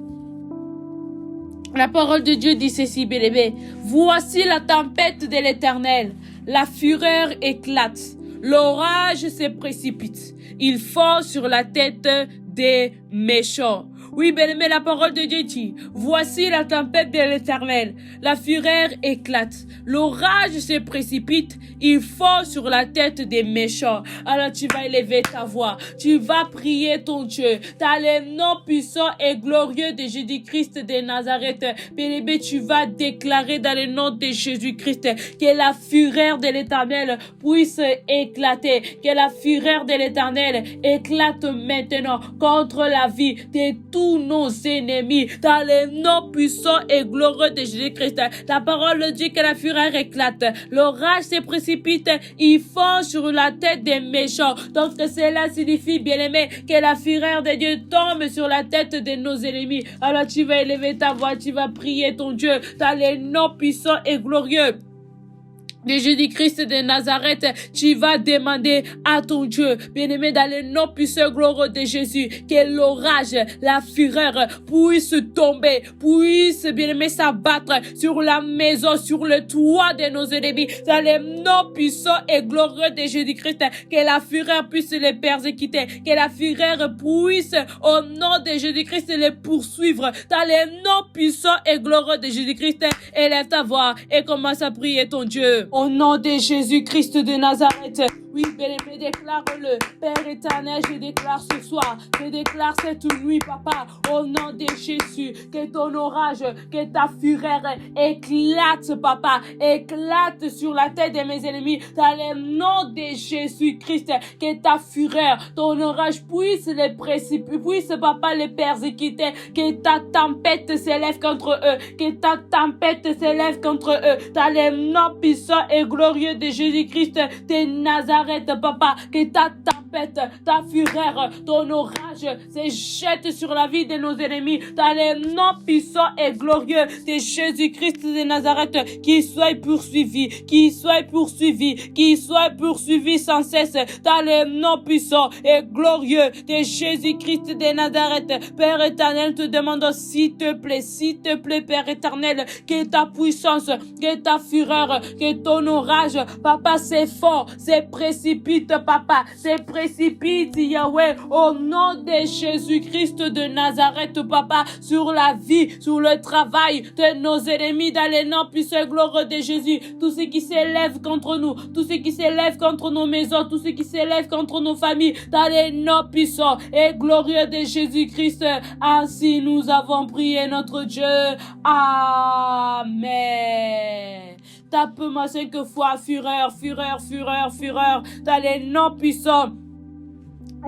Speaker 1: La parole de Dieu dit ceci, bien-aimé. Voici la tempête de l'Éternel. La fureur éclate. L'orage se précipite. Il fond sur la tête des méchants. Oui, bien-aimé, la parole de Dieu dit, voici la tempête de l'Éternel. La fureur éclate. L'orage se précipite. Il fond sur la tête des méchants. Alors tu vas élever ta voix. Tu vas prier ton Dieu. Dans les noms puissants et glorieux de Jésus-Christ de Nazareth. Bien-aimé, tu vas déclarer dans le nom de Jésus-Christ que la fureur de l'Éternel puisse éclater. Que la fureur de l'Éternel éclate maintenant contre la vie de tous nos ennemis. Dans les noms puissants et glorieux de Jésus-Christ. La parole dit que la fureur éclate. L'orage se précipite. Il fond sur la tête des méchants. Donc cela signifie, bien-aimé, que la fureur de Dieu tombe sur la tête de nos ennemis. Alors tu vas élever ta voix, tu vas prier ton Dieu dans les noms puissants et glorieux de Jésus-Christ de Nazareth. Tu vas demander à ton Dieu, bien-aimé, dans le nom puissant glorieux de Jésus, que l'orage, la fureur puisse tomber, puisse, bien-aimé, s'abattre sur la maison, sur le toit de nos ennemis, dans le nom puissant et glorieux de Jésus-Christ, que la fureur puisse les persécuter, que la fureur puisse, au nom de Jésus-Christ, les poursuivre, dans le nom puissant et glorieux de Jésus-Christ. Élève ta voix et commence à prier ton Dieu. Au nom de Jésus-Christ de Nazareth, oui, bien-aimé, déclare-le. Père éternel, je déclare ce soir, je déclare cette nuit, papa, au nom de Jésus, que ton orage, que ta fureur éclate, papa, éclate sur la tête de mes ennemis, dans le nom de Jésus-Christ, que ta fureur, ton orage puisse les précipiter, puisse, papa, les persécuter, que ta tempête s'élève contre eux, que ta tempête s'élève contre eux, dans le nom puissant et glorieux de Jésus-Christ de Nazareth, papa, que ta tempête, ta fureur, ton orage se jette sur la vie de nos ennemis, dans le nom puissant et glorieux de Jésus-Christ de Nazareth, qu'il soit poursuivi, qu'il soit poursuivi, qu'il soit poursuivi sans cesse, dans le nom puissant et glorieux de Jésus-Christ de Nazareth. Père éternel, te demandons s'il te plaît, Père éternel, que ta puissance, que ta fureur, que ton orage, papa, c'est fort, c'est précipite, papa, c'est précipite, Yahweh, au nom de Jésus-Christ de Nazareth, papa, sur la vie, sur le travail de nos ennemis, dans les noms puissants et glorieux de Jésus. Tout ce qui s'élève contre nous, tout ce qui s'élève contre nos maisons, tout ce qui s'élève contre nos familles, dans les noms puissants et glorieux de Jésus-Christ. Ainsi nous avons prié notre Dieu. Amen. Tape-moi 5 fois, fureur, fureur, fureur, fureur, dans les noms puissants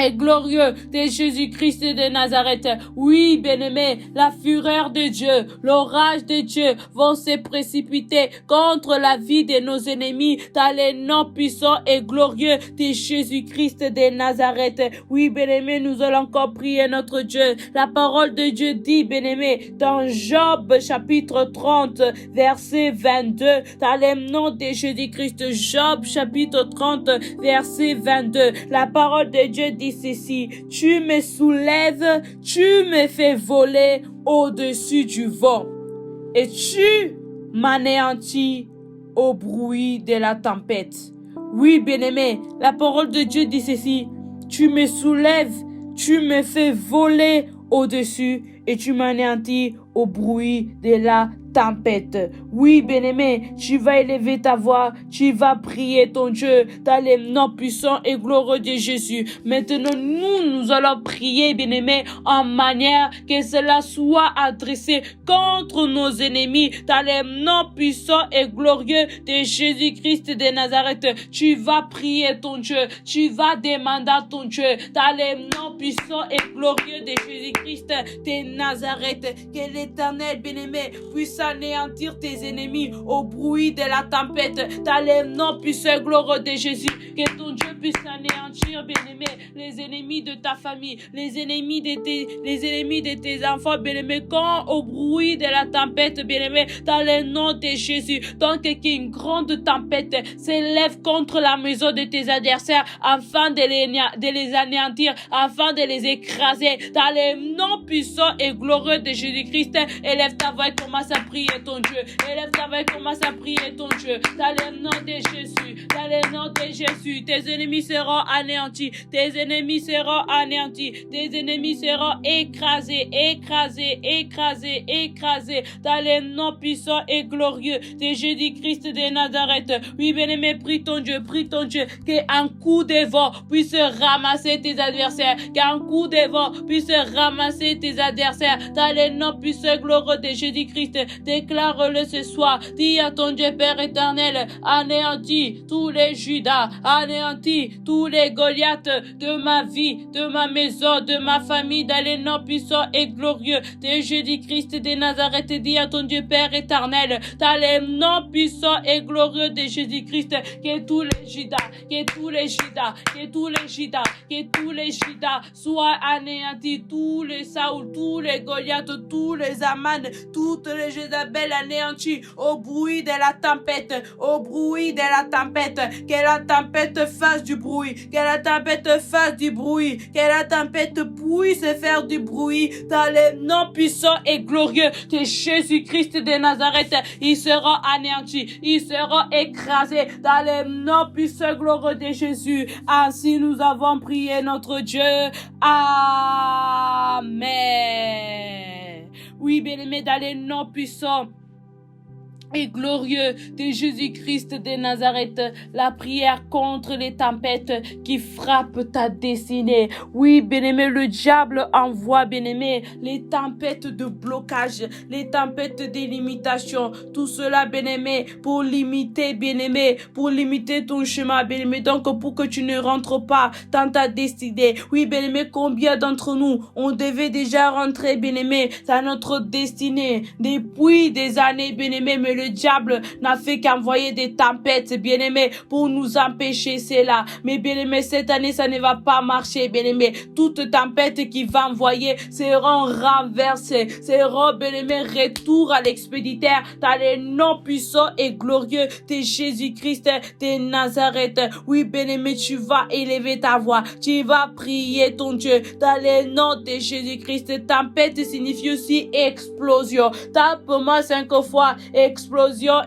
Speaker 1: et glorieux de Jésus-Christ de Nazareth. Oui, bien-aimé, la fureur de Dieu, l'orage de Dieu vont se précipiter contre la vie de nos ennemis dans les noms puissants et glorieux de Jésus-Christ de Nazareth. Oui, bien-aimé, nous allons encore prier notre Dieu. La parole de Dieu dit, bien-aimé, dans Job chapitre 30, verset 22, dans le nom de Jésus-Christ, Job chapitre 30, verset 22, la parole de Dieu dit ceci: tu me soulèves, tu me fais voler au-dessus du vent, et tu m'anéantis au bruit de la tempête. Oui, bien-aimé, la parole de Dieu dit ceci. Tu me soulèves, tu me fais voler au-dessus et tu m'anéantis au bruit de la tempête. Oui, bien-aimé, tu vas élever ta voix, tu vas prier ton Dieu dans les noms puissants et glorieux de Jésus. Maintenant, nous allons prier, bien-aimé, en manière que cela soit adressé contre nos ennemis dans les noms puissants et glorieux de Jésus-Christ de Nazareth. Tu vas prier ton Dieu, tu vas demander à ton Dieu dans les noms puissants et glorieux de Jésus-Christ de Nazareth, que l'Éternel, bien-aimé, puisse anéantir tes ennemis au bruit de la tempête dans les noms puissants et glorieux de Jésus. Que ton Dieu puisse anéantir, bien-aimé, les ennemis de ta famille, les ennemis de tes enfants, bien-aimé, quand au bruit de la tempête, bien-aimé, dans le nom de Jésus. Donc qu'une grande tempête s'élève contre la maison de tes adversaires afin de les anéantir, afin de les écraser dans le nom puissant et glorieux de Jésus-Christ. Élève ta voix et commence à prier ton Dieu. Élève ta voix et commence à prier ton Dieu. Dans le nom de Jésus. Dans le nom de Jésus. Tes ennemis seront anéantis. Tes ennemis seront anéantis. Tes ennemis seront écrasés, écrasés, écrasés, écrasés. Dans le nom puissant et glorieux de Jésus-Christ de Nazareth. Oui, bien-aimé, prie ton Dieu, qu'un coup de vent puisse ramasser tes adversaires. Qu'un coup de vent puisse ramasser tes adversaires. Dans le nom puissant et glorieux de Jésus-Christ, déclare-le ce soir. Dis à ton Dieu Père éternel, anéantis tous les Judas, anéantis tous les Goliaths de ma vie, de ma maison, de ma famille, dans les noms puissants et glorieux de Jésus-Christ de Nazareth. Dis à ton Dieu Père éternel, dans les noms puissants et glorieux de Jésus-Christ, que tous les Judas, que tous les Judas, que tous les Judas, que tous les Judas soient anéantis, tous les Saoul, tous les Goliaths, tous les Aman, toutes les Jézabel anéanties au bruit de la tempête, au bruit de la tempête, que la tempête fasse du bruit, que la tempête fasse du bruit, que la tempête puisse faire du bruit dans les noms puissants et glorieux de Jésus-Christ de Nazareth. Ils seront anéantis, ils seront écrasés dans les noms puissants et glorieux de Jésus. Ainsi nous avons prié notre Dieu. Amen. Oui, bien-aimé, dans les noms puissants et glorieux de Jésus-Christ de Nazareth, la prière contre les tempêtes qui frappent ta destinée. Oui, bien-aimé, le diable envoie, bien-aimé, les tempêtes de blocage, les tempêtes de limitation, tout cela, bien-aimé, pour limiter, bien-aimé, pour limiter ton chemin, bien-aimé, donc pour que tu ne rentres pas dans ta destinée. Oui, bien-aimé, combien d'entre nous, on devait déjà rentrer, bien-aimé, dans notre destinée depuis des années, bien-aimé, mais le diable n'a fait qu'envoyer des tempêtes, bien-aimé, pour nous empêcher cela. Mais bien-aimé, cette année, ça ne va pas marcher, bien-aimé. Toute tempête qu'il va envoyer seront renversées, seront, bien-aimé, retour à l'expéditeur dans les noms puissants et glorieux de Jésus-Christ de Nazareth. Oui, bien-aimé, tu vas élever ta voix, tu vas prier ton Dieu dans les noms de Jésus-Christ. Tempête signifie aussi explosion. Tape-moi 5 fois, explosion,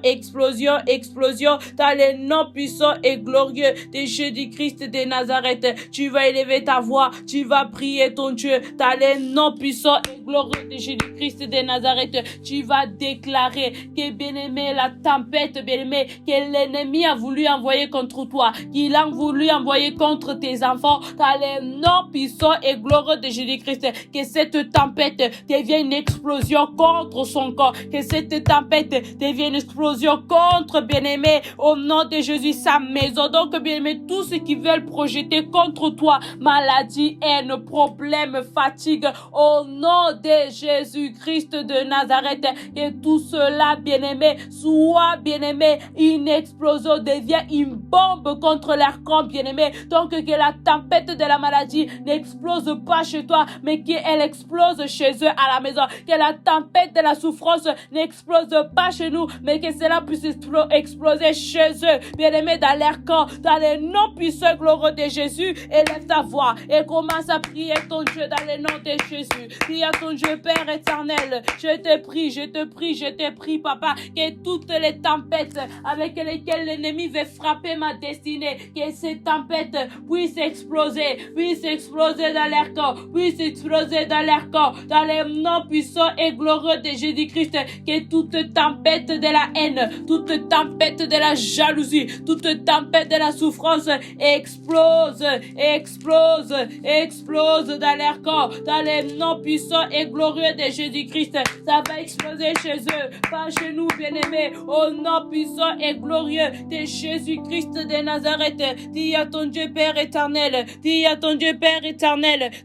Speaker 1: explosion, explosion, dans les noms puissants et glorieux de Jésus-Christ de Nazareth. Tu vas élever ta voix, tu vas prier ton Dieu, dans les noms puissants et glorieux de Jésus-Christ de Nazareth. Tu vas déclarer que, bien-aimé, la tempête, bien-aimé, que l'ennemi a voulu envoyer contre toi, qu'il a voulu envoyer contre tes enfants, dans les noms puissants et glorieux de Jésus-Christ, que cette tempête devienne une explosion contre son corps, que cette tempête devienne une explosion contre, bien-aimé, au nom de Jésus, sa maison. Donc, bien-aimé, tous ceux qui veulent projeter contre toi maladie, haine, problème, fatigue, au nom de Jésus-Christ de Nazareth, que tout cela, bien-aimé, soit, bien-aimé, une explosion, devient une bombe contre leur camp, bien-aimé. Donc, que la tempête de la maladie n'explose pas chez toi, mais qu'elle explose chez eux à la maison. Que la tempête de la souffrance n'explose pas chez nous, nous, mais que cela puisse exploser chez eux, bien-aimé, dans leur corps, dans le nom puissant glorieux de Jésus. Élève ta voix et commence à prier ton Dieu dans le nom de Jésus. Dis à ton Dieu, Père éternel, je te prie, Papa, que toutes les tempêtes avec lesquelles l'ennemi veut frapper ma destinée, que ces tempêtes puissent exploser dans leur corps, dans le nom puissant et glorieux de Jésus-Christ, que toute tempête de la haine, toute tempête de la jalousie, toute tempête de la souffrance explose dans leur corps, dans le nom puissant et glorieux de Jésus-Christ. Ça va exploser chez eux, pas chez nous, bien-aimés, au nom puissant et glorieux de Jésus-Christ de Nazareth. Dis à ton Dieu Père éternel,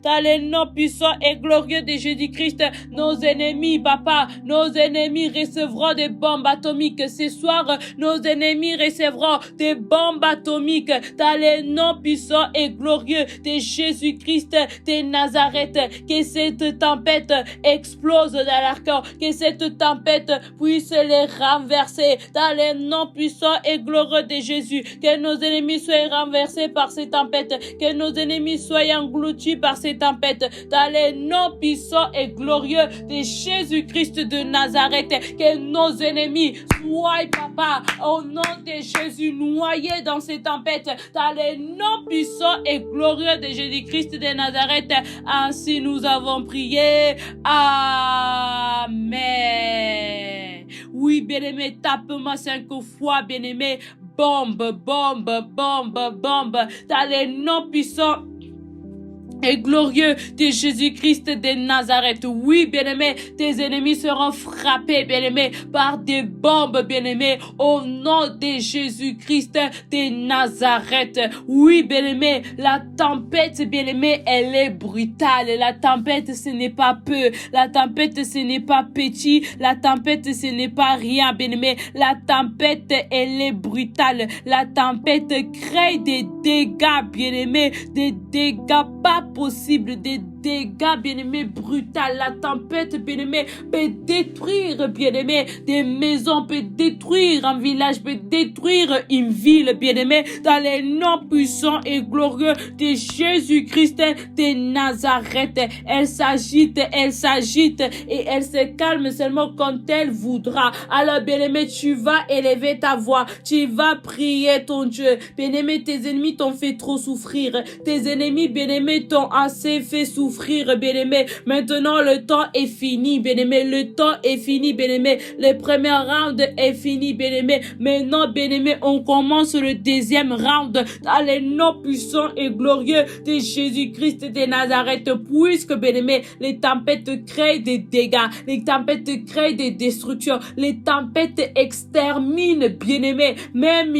Speaker 1: dans le nom puissant et glorieux de Jésus-Christ, nos ennemis, Papa, nos ennemis recevront des bombes atomiques. Ce soir, nos ennemis recevront des bombes atomiques dans le nom puissant et glorieux de Jésus-Christ de Nazareth. Que cette tempête explose dans leur cœur, que cette tempête puisse les renverser dans le nom puissant et glorieux de Jésus. Que nos ennemis soient renversés par ces tempêtes, que nos ennemis soient engloutis par ces tempêtes dans le nom puissant et glorieux de Jésus-Christ de Nazareth. Que nos ennemis soient, Papa, au nom de Jésus, noyés dans ces tempêtes dans le nom puissant et glorieux de Jésus-Christ de Nazareth. Ainsi nous avons prié. Amen. Oui, bien-aimé, tape-moi 5 fois, bien-aimé. Bombe, dans le nom puissant et glorieux de Jésus-Christ de Nazareth. Oui, bien-aimé, tes ennemis seront frappés, bien-aimé, par des bombes, bien-aimé, au nom de Jésus-Christ de Nazareth. Oui, bien-aimé, la tempête, bien-aimé, elle est brutale. La tempête, ce n'est pas peu. La tempête, ce n'est pas petit. La tempête, ce n'est pas rien, bien-aimé. La tempête, elle est brutale. La tempête crée des dégâts, bien-aimé, des dégâts pas possible, des dégâts, bien-aimés, brutaux. La tempête, bien-aimé, peut détruire, bien-aimé, des maisons, peut détruire un village, peut détruire une ville, bien-aimé, dans les noms puissants et glorieux de Jésus-Christ de Nazareth. Elle s'agite et elle se calme seulement quand elle voudra. Alors, bien-aimé, tu vas élever ta voix, tu vas prier ton Dieu. Bien-aimé, tes ennemis t'ont fait trop souffrir. Tes ennemis, bien-aimé, t'ont assez fait souffrir, bien-aimé. Maintenant, le temps est fini, bien-aimé. Le temps est fini, bien-aimé. Le premier round est fini, bien-aimé. Maintenant, bien-aimé, on commence le deuxième round dans les noms puissants et glorieux de Jésus-Christ de Nazareth. Puisque, bien-aimé, les tempêtes créent des dégâts, les tempêtes créent des destructions, les tempêtes exterminent, bien-aimé, même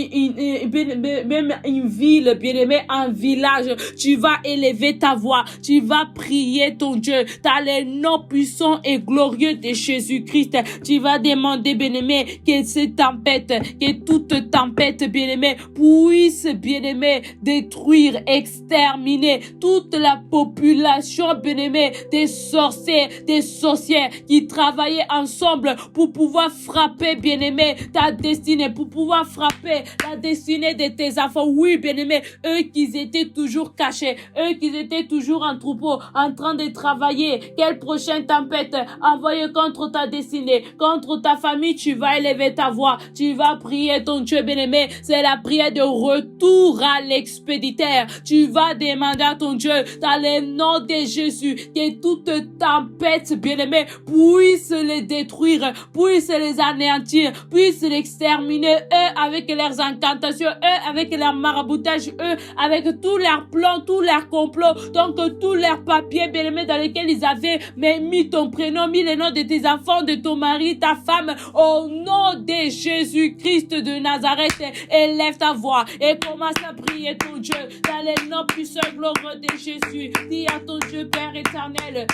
Speaker 1: une ville, bien-aimé, un village. Tu vas élever ta voix, tu vas prier ton Dieu dans les noms puissants et glorieux de Jésus-Christ. Tu vas demander, bien-aimé, que cette tempête, que toute tempête, bien-aimé, puisse, bien-aimé, détruire, exterminer toute la population, bien-aimé, des sorciers, des sorcières qui travaillaient ensemble pour pouvoir frapper, bien-aimé, ta destinée, pour pouvoir frapper la destinée de tes enfants. Oui, bien-aimé, eux qui étaient toujours cachés, eux qui étaient toujours en troupeau, en train de travailler. Quelle prochaine tempête envoyée contre ta destinée, contre ta famille, tu vas élever ta voix, tu vas prier ton Dieu, bien-aimé. C'est la prière de retour à l'expéditeur. Tu vas demander à ton Dieu, dans le nom de Jésus, que toute tempête, bien-aimé, puisse les détruire, puisse les anéantir, puisse les exterminer, eux avec leurs incantations, eux avec leurs maraboutage, eux avec tous leurs plans, tous leurs complots, donc tous leurs papiers, bien-aimés, dans lesquels ils avaient mis ton prénom, mis les noms de tes enfants, de ton mari, ta femme, au nom de Jésus-Christ de Nazareth. Élève ta voix et commence à prier ton Dieu dans les noms puissants glorieux de Jésus. Dis à ton Dieu, Père éternel,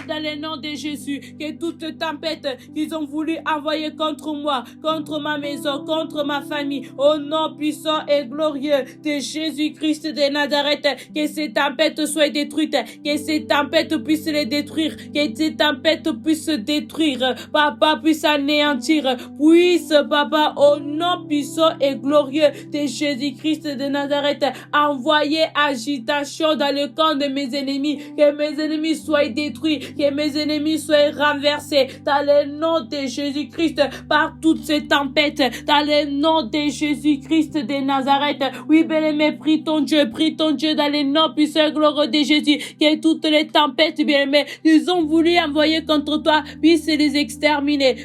Speaker 1: dans le nom de Jésus, que toute tempête qu'ils ont voulu envoyer contre moi, contre ma maison, contre ma famille, au nom puissant et glorieux de Jésus-Christ de Nazareth, que ces tempêtes soient détruites, que ces tempêtes puissent les détruire, que ces tempêtes puissent se détruire, Papa, puisse anéantir, puisse, Papa, au nom puissant et glorieux de Jésus-Christ de Nazareth, envoyer agitation dans le camp de mes ennemis, que mes ennemis soient détruits, que mes ennemis soient renversés, dans le nom de Jésus-Christ, par toutes ces tempêtes, dans le nom de Jésus-Christ de Nazareth. Oui, bien-aimé, prie ton Dieu, dans le nom puissant et glorieux de Jésus, que toutes les tempêtes, bien-aimé, ils ont voulu envoyer contre toi, puisse les exterminer,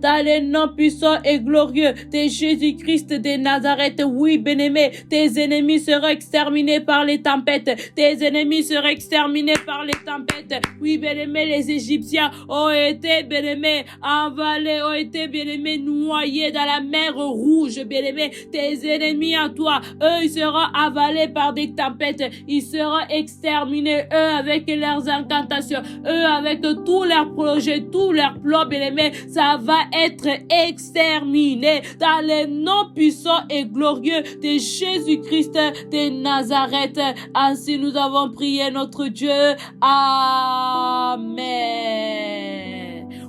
Speaker 1: dans le nom puissant et glorieux de Jésus-Christ de Nazareth. Oui, bien-aimé, tes ennemis seront exterminés par les tempêtes, Oui, bien-aimé, les Égyptiens ont été, bien-aimé, avalés, ont été, bien-aimé, noyés dans la mer Rouge, bien-aimé, tes ennemis à toi, eux, ils seront avalés par des tempêtes, ils seront exterminés, eux, avec leurs incantations, eux, avec tous leurs projets, tous leurs plans, bien-aimé, ça va être exterminé dans le nom puissant et glorieux de Jésus-Christ de Nazareth. Ainsi nous avons prié notre Dieu. Amen.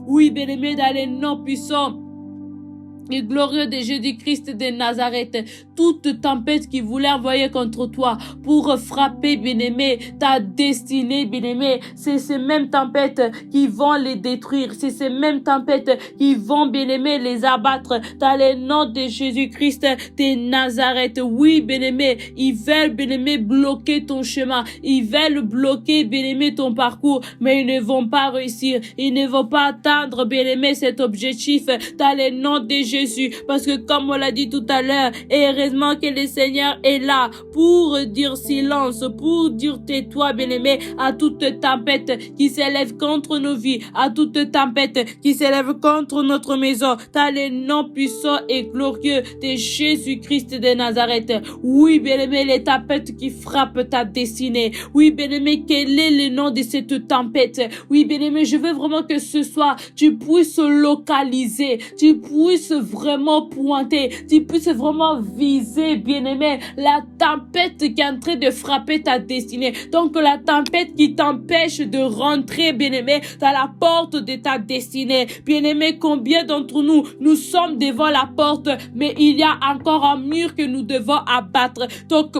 Speaker 1: Oui, bien-aimé, dans le nom puissant et glorieux de Jésus-Christ de Nazareth, toute tempête qui voulait envoyer contre toi pour frapper, bien-aimé, ta destinée, bien-aimé, c'est ces mêmes tempêtes qui vont les détruire, c'est ces mêmes tempêtes qui vont, bien-aimé, les abattre dans le nom de Jésus-Christ de Nazareth. Oui, bien-aimé, ils veulent, bien-aimé, bloquer ton chemin, ils veulent bloquer, bien-aimé, ton parcours, mais ils ne vont pas réussir, ils ne vont pas atteindre, bien-aimé, cet objectif dans le nom de Jésus. Parce que comme on l'a dit tout à l'heure, et heureusement que le Seigneur est là pour dire silence, pour dire tais-toi, bien-aimé, à toute tempête qui s'élève contre nos vies, à toute tempête qui s'élève contre notre maison, dans le nom puissant et glorieux de Jésus-Christ de Nazareth. Oui, bien-aimé, les tempêtes qui frappent ta destinée. Oui, bien-aimé, quel est le nom de cette tempête? Oui, bien-aimé, je veux vraiment que ce soir, tu puisses localiser, tu puisses vraiment pointer, tu puisses vraiment viser, bien-aimé, la tempête qui est en train de frapper ta destinée. Donc, la tempête qui t'empêche de rentrer, bien-aimé, dans la porte de ta destinée. Bien-aimé, combien d'entre nous, nous sommes devant la porte, mais il y a encore un mur que nous devons abattre. Donc,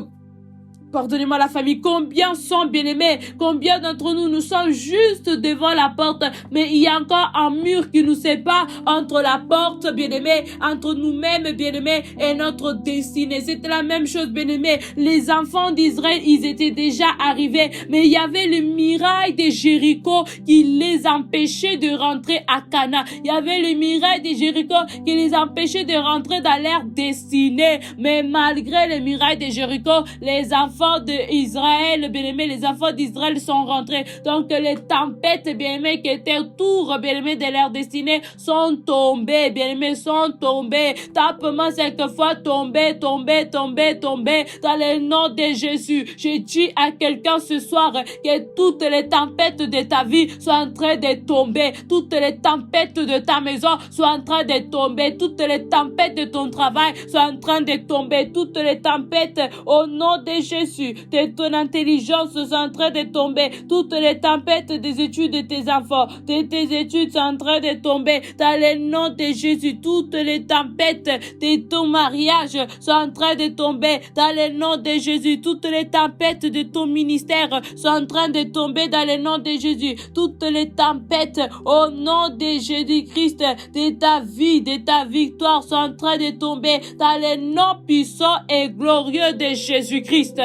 Speaker 1: pardonnez-moi la famille, combien sont bien-aimés, combien d'entre nous, nous sommes juste devant la porte, mais il y a encore un mur qui nous sépare entre la porte, bien-aimé, entre nous-mêmes, bien-aimé, et notre destinée. C'était la même chose, bien-aimé. Les enfants d'Israël, ils étaient déjà arrivés, mais il y avait le muraille de Jéricho qui les empêchait de rentrer à Canaan. Il y avait le muraille de Jéricho qui les empêchait de rentrer dans leur destinée. Mais malgré le muraille de Jéricho, les enfants d'Israël, bien-aimés, les enfants d'Israël sont rentrés. Donc, les tempêtes, bien-aimés, qui étaient autour, bien-aimés, de leur destinée, sont tombées, bien-aimés, sont tombées. Tape-moi 5 fois, tomber, tomber, tomber, tomber, dans le nom de Jésus. Je dis à quelqu'un ce soir que toutes les tempêtes de ta vie sont en train de tomber. Toutes les tempêtes de ta maison sont en train de tomber. Toutes les tempêtes de ton travail sont en train de tomber. Toutes les tempêtes, au nom de Jésus, de ton intelligence sont en train de tomber. Toutes les tempêtes des études de tes enfants, de tes études sont en train de tomber. Dans le nom de Jésus, toutes les tempêtes de ton mariage sont en train de tomber. Dans le nom de Jésus, toutes les tempêtes de ton ministère sont en train de tomber. Dans le nom de Jésus, toutes les tempêtes au nom de Jésus-Christ de ta vie, de ta victoire sont en train de tomber. Dans le nom puissant et glorieux de Jésus-Christ.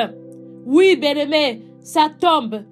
Speaker 1: Oui, bien-aimé, ça tombe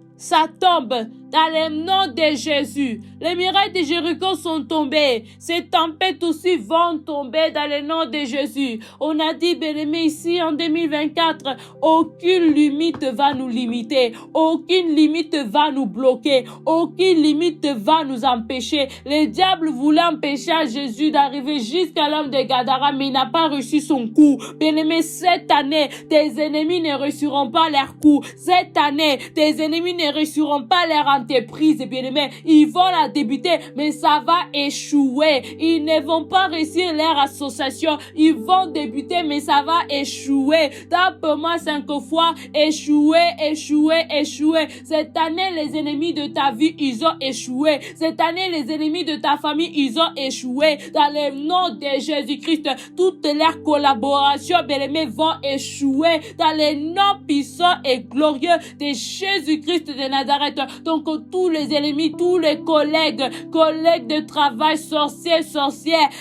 Speaker 1: dans le nom de Jésus. Les murailles de Jéricho sont tombées. Ces tempêtes aussi vont tomber dans le nom de Jésus. On a dit, bien-aimé, ici en 2024, aucune limite va nous limiter. Aucune limite va nous bloquer. Aucune limite va nous empêcher. Le diable voulait empêcher à Jésus d'arriver jusqu'à l'homme de Gadara, mais il n'a pas reçu son coup. Bien-aimé, cette année, tes ennemis ne réussiront pas leur coup. Cette année, tes ennemis ne réussiront pas leur entreprise, bien-aimé, ils vont la débuter, mais ça va échouer. Ils ne vont pas réussir leur association. Ils vont débuter, mais ça va échouer. Tape-moi 5 fois, échouer, échouer, échouer. Cette année, les ennemis de ta vie, ils ont échoué. Cette année, les ennemis de ta famille, ils ont échoué. Dans le nom de Jésus-Christ, toutes leurs collaborations, bien-aimés, vont échouer. Dans le nom puissant et glorieux de Jésus-Christ de Nazareth. Donc, tous les ennemis, tous les collègues de travail, sorcières,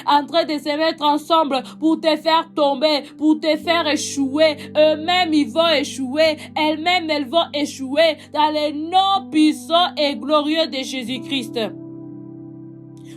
Speaker 1: en train de se mettre ensemble pour te faire tomber, pour te faire échouer. Eux-mêmes, ils vont échouer. Elles-mêmes, elles vont échouer dans le nom puissant et glorieux de Jésus-Christ.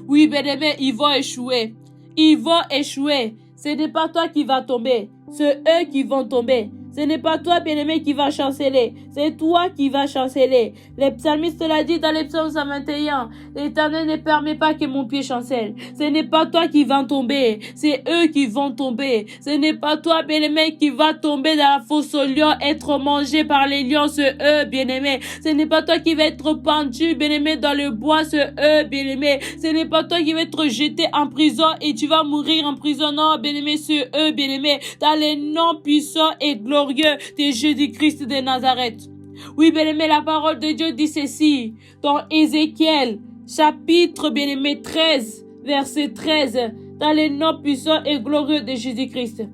Speaker 1: Oui, bien-aimés, ils vont échouer. Ils vont échouer. Ce n'est pas toi qui vas tomber. C'est eux qui vont tomber. Ce n'est pas toi, bien-aimé, qui va chanceler. C'est toi qui vas chanceler. Le psalmiste l'a dit dans le psaume 121. L'Éternel ne permet pas que mon pied chancelle. Ce n'est pas toi qui vas tomber. C'est eux qui vont tomber. Ce n'est pas toi, bien-aimé, qui va tomber dans la fosse aux lions, être mangé par les lions. C'est eux, bien-aimé. Ce n'est pas toi qui vas être pendu, bien-aimé, dans le bois. C'est eux, bien-aimé. Ce n'est pas toi qui vas être jeté en prison et tu vas mourir en prison. Non, bien-aimé, c'est eux, bien-aimé. Dans les noms puissants et glorieux de Jésus-Christ de Nazareth. Oui, bien-aimé, la parole de Dieu dit ceci dans Ézéchiel, chapitre, bien-aimé, 13, verset 13, dans les noms puissants et glorieux de Jésus-Christ.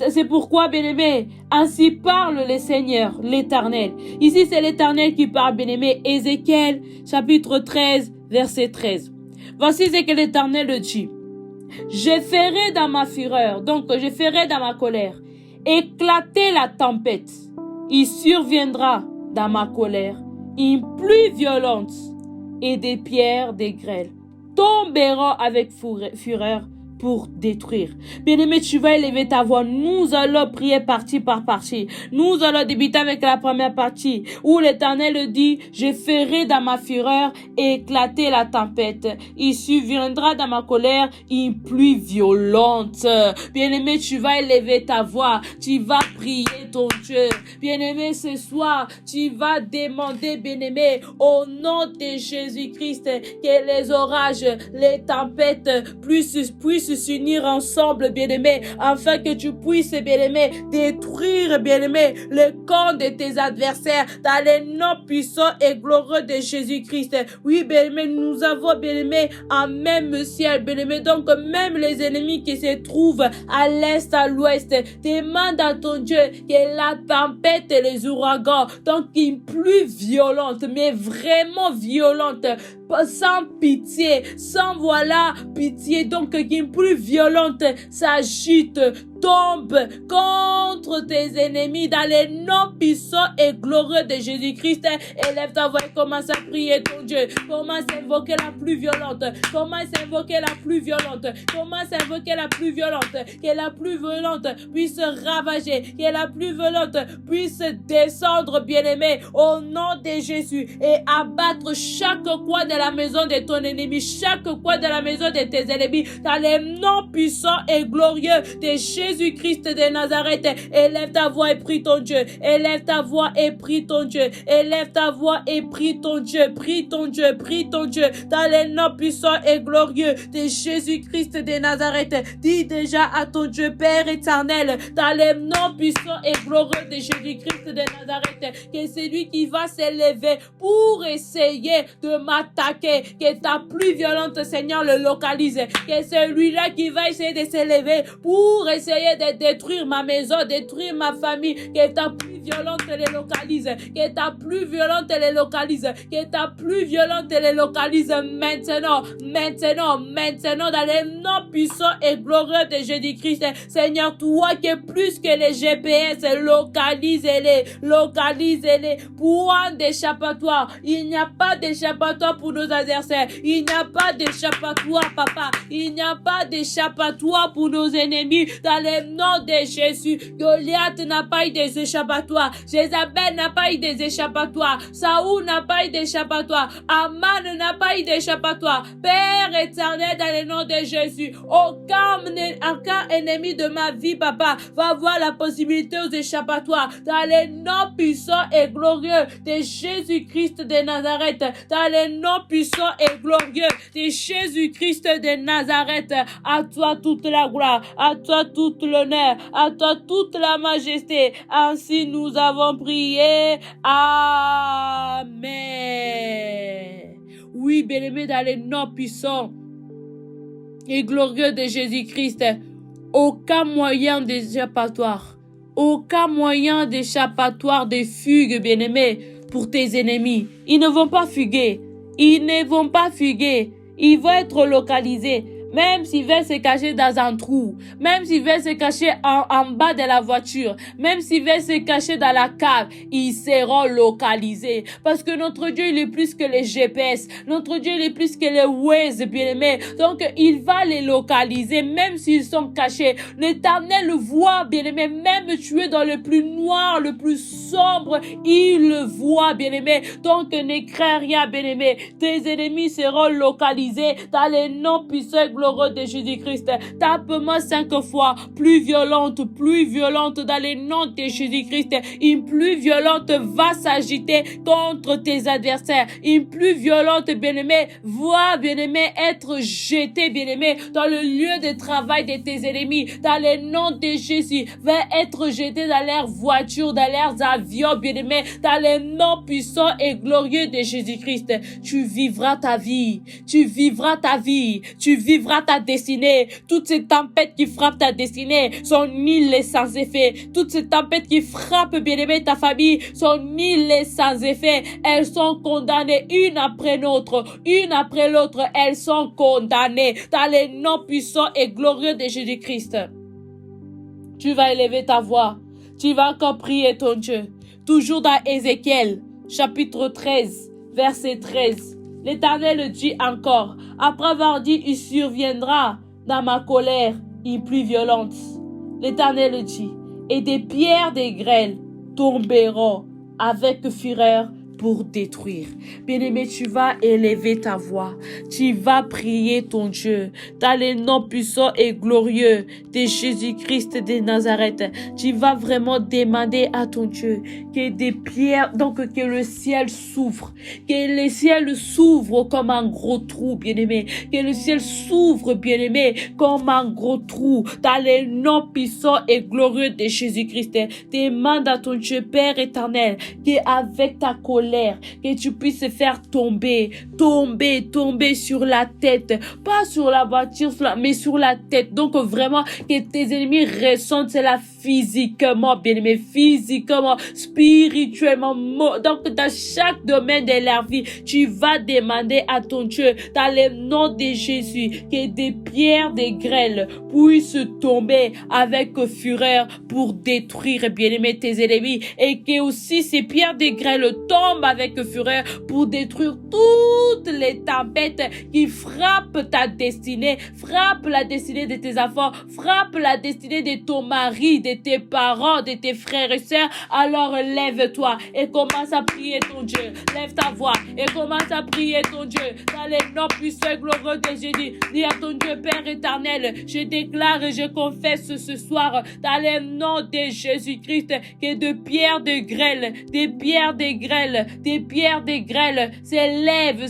Speaker 1: C'est pourquoi, bien-aimé, ainsi parle le Seigneur, l'Éternel. Ici, c'est l'Éternel qui parle, bien-aimé. Ézéchiel, chapitre 13, verset 13. Voici ce que l'Éternel dit. Je ferai dans ma fureur, donc je ferai dans ma colère, éclater la tempête. Il surviendra dans ma colère une pluie violente et des pierres, des grêles tomberont avec fureur pour détruire. Bien-aimé, tu vas élever ta voix. Nous allons prier partie par partie. Nous allons débuter avec la première partie où l'Éternel dit, je ferai dans ma fureur éclater la tempête. Il surviendra dans ma colère une pluie violente. Bien-aimé, tu vas élever ta voix. Tu vas prier ton Dieu. Bien-aimé, ce soir, tu vas demander, bien-aimé, au nom de Jésus-Christ, que les orages, les tempêtes puissent s'unir ensemble, bien-aimé, afin que tu puisses, bien-aimé, détruire, bien-aimé, le camp de tes adversaires dans le nom puissant et glorieux de Jésus-Christ. Oui, bien-aimé, nous avons, bien-aimé, un même ciel, bien-aimé. Donc, même les ennemis qui se trouvent à l'est, à l'ouest, demande à ton Dieu que la tempête et les ouragans, donc une pluie violente, mais vraiment violente, sans pitié, sans voilà pitié, donc qu'une pluie violente s'agite, tombe contre tes ennemis dans les noms puissants et glorieux de Jésus-Christ. Élève ta voix et commence à prier ton Dieu. Commence à invoquer la pluie violente. Commence à invoquer la pluie violente. Commence à invoquer la pluie violente. Que la pluie violente puisse ravager. Que la pluie violente puisse descendre, bien-aimé, au nom de Jésus et abattre chaque coin de la maison de ton ennemi, chaque coin de la maison de tes ennemis, dans les noms puissants et glorieux de Jésus-Christ de Nazareth. Élève ta voix et prie ton Dieu. Élève ta voix et prie ton Dieu. Élève ta voix et prie ton Dieu. Prie ton Dieu. Prie ton Dieu. Dans les noms puissants et glorieux de Jésus-Christ de Nazareth. Dis déjà à ton Dieu, Père éternel, dans les noms puissants et glorieux de Jésus-Christ de Nazareth, que c'est lui qui va s'élever pour essayer de m'attaquer, que ta pluie violente, Seigneur, le localise, que c'est lui-là qui va essayer de s'élever pour essayer de détruire ma maison, détruire ma famille, que ta pluie violente les localise, que ta pluie violente les localise, que ta pluie violente les localise maintenant, dans les noms puissants et glorieux de Jésus-Christ. Seigneur, toi qui es plus que les GPS, localise-les, point d'échappatoire. Il n'y a pas d'échappatoire pour nos adversaires. Il n'y a pas d'échappatoire, papa. Il n'y a pas d'échappatoire pour nos ennemis. Dans le nom de Jésus, Goliath n'a pas eu d'échappatoire. d'échappatoire. Jézabel n'a pas eu des échappatoires. Saoul n'a pas eu d'échappatoire. Aman n'a pas eu d'échappatoire. Père éternel, dans le nom de Jésus, aucun ennemi de ma vie, papa, va avoir la possibilité aux échappatoires. Dans le nom puissant et glorieux de Jésus-Christ de Nazareth. Dans le nom puissant et glorieux de Jésus-Christ de Nazareth. À toi toute la gloire, à toi toute l'honneur, à toi toute la majesté. Ainsi nous avons prié. Amen. Oui, bien-aimé, dans le nom puissant et glorieux de Jésus-Christ, aucun moyen d'échappatoire, aucun moyen d'échappatoire de fugue, bien-aimé, pour tes ennemis. Ils ne vont pas fuguer. Ils ne vont pas fuguer. Ils vont être localisés. Même s'ils veulent se cacher dans un trou, même s'ils veulent se cacher en bas de la voiture, même s'ils veulent se cacher dans la cave, ils seront localisés. Parce que notre Dieu, il est plus que les GPS. Notre Dieu, il est plus que les Waze, bien-aimés. Donc, il va les localiser, même s'ils sont cachés. L'Éternel le voit, bien-aimé. Même tu es dans le plus noir, le plus sombre, il le voit, bien-aimé. Donc, ne crains rien, bien-aimé. Tes ennemis seront localisés dans les noms puissants glorieux de Jésus-Christ. Tape-moi 5 fois. Plus violente dans les noms de Jésus-Christ. Une plus violente va s'agiter contre tes adversaires. Une plus violente, bien-aimé, va, bien-aimé, être jetée, bien-aimé, dans le lieu de travail de tes ennemis. Dans le nom de Jésus, va être jeté dans leurs voitures, dans leurs avions, bien-aimé, dans le nom puissant et glorieux de Jésus-Christ. Tu vivras ta vie. Tu vivras ta vie. Tu vivras ta destinée. Toutes ces tempêtes qui frappent ta destinée sont nulles et sans effet. Toutes ces tempêtes qui frappent, bien-aimé, ta famille sont nulles et sans effet. Elles sont condamnées une après l'autre. Une après l'autre, elles sont condamnées dans les noms puissants et glorieux de Jésus-Christ. Tu vas élever ta voix. Tu vas encore prier ton Dieu. Toujours dans Ézéchiel, chapitre 13, verset 13. L'Éternel dit encore, après avoir dit, il surviendra dans ma colère une pluie violente. L'Éternel dit, et des pierres des grêles tomberont avec fureur pour détruire. Bien-aimé, tu vas élever ta voix. Tu vas prier ton Dieu dans les noms puissants et glorieux de Jésus-Christ de Nazareth. Tu vas vraiment demander à ton Dieu que des pierres, donc que le ciel s'ouvre. Que le ciel s'ouvre comme un gros trou, bien-aimé. Que le ciel s'ouvre, bien-aimé, comme un gros trou dans les noms puissants et glorieux de Jésus-Christ. Demande à ton Dieu, Père éternel, qu'avec ta colère, que tu puisses faire tomber sur la tête, pas sur la voiture, mais sur la tête. Donc vraiment, que tes ennemis ressentent cela physiquement, bien-aimé, physiquement, spirituellement. Donc dans chaque domaine de leur vie, tu vas demander à ton Dieu, dans le nom de Jésus, que des pierres, des grêles puissent tomber avec fureur pour détruire, bien-aimé, tes ennemis, et que aussi ces pierres, des grêles tombent avec fureur pour détruire toutes les tempêtes qui frappent ta destinée, frappent la destinée de tes enfants, frappent la destinée de ton mari, de tes parents, de tes frères et sœurs. Alors lève-toi et commence à prier ton Dieu. Lève ta voix et commence à prier ton Dieu dans les noms puissants et glorieux de Jésus. Dis à ton Dieu, Père éternel, je déclare et je confesse ce soir dans le nom de Jésus-Christ que de pierres de grêle, des pierres de grêle, des pierres de grêle s'élèvent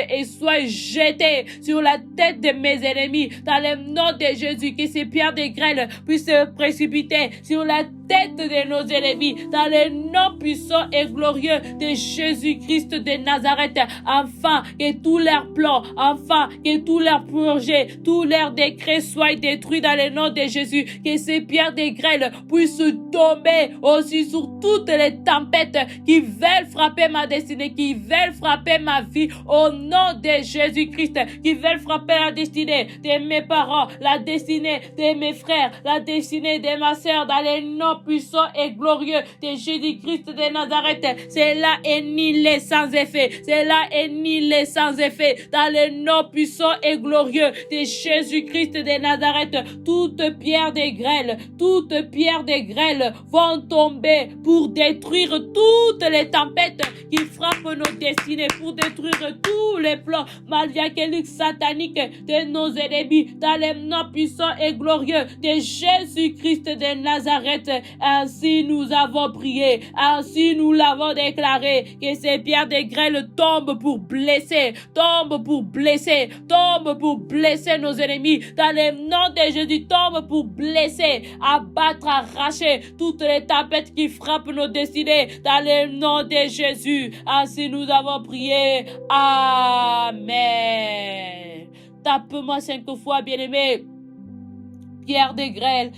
Speaker 1: et soient jetées sur la tête de mes ennemis dans le nom de Jésus. Que ces pierres de grêle puissent se précipiter sur la tête de nos ennemis dans le nom puissant et glorieux de Jésus-Christ de Nazareth. Enfin, que tous leurs plans, enfin, que tous leurs projets, tous leurs décrets soient détruits dans le nom de Jésus. Que ces pierres de grêle puissent tomber aussi sur toutes les tempêtes qui veulent frapper ma destinée, qui veulent frapper ma vie au nom de Jésus-Christ, qui veulent frapper la destinée de mes parents, la destinée de mes frères, la destinée de ma sœur dans le nom nom puissant et glorieux de Jésus-Christ de Nazareth. Cela est nihilé sans effet. Cela est nihilé sans effet. Dans le nom puissant et glorieux de Jésus-Christ de Nazareth, toutes pierres de grêle vont tomber pour détruire toutes les tempêtes qui frappent nos destinées, pour détruire tous les plans machiavéliques sataniques de nos ennemis. Dans le nom puissant et glorieux de Jésus-Christ de Nazareth, ainsi nous avons prié, ainsi nous l'avons déclaré, que ces pierres de grêle tombent pour blesser nos ennemis. Dans le nom de Jésus, tombent pour blesser, abattre, arracher toutes les tempêtes qui frappent nos destinées. Dans le nom de Jésus, ainsi nous avons prié. Amen. Tape-moi 5 fois, bien-aimé. Pierre de grêle,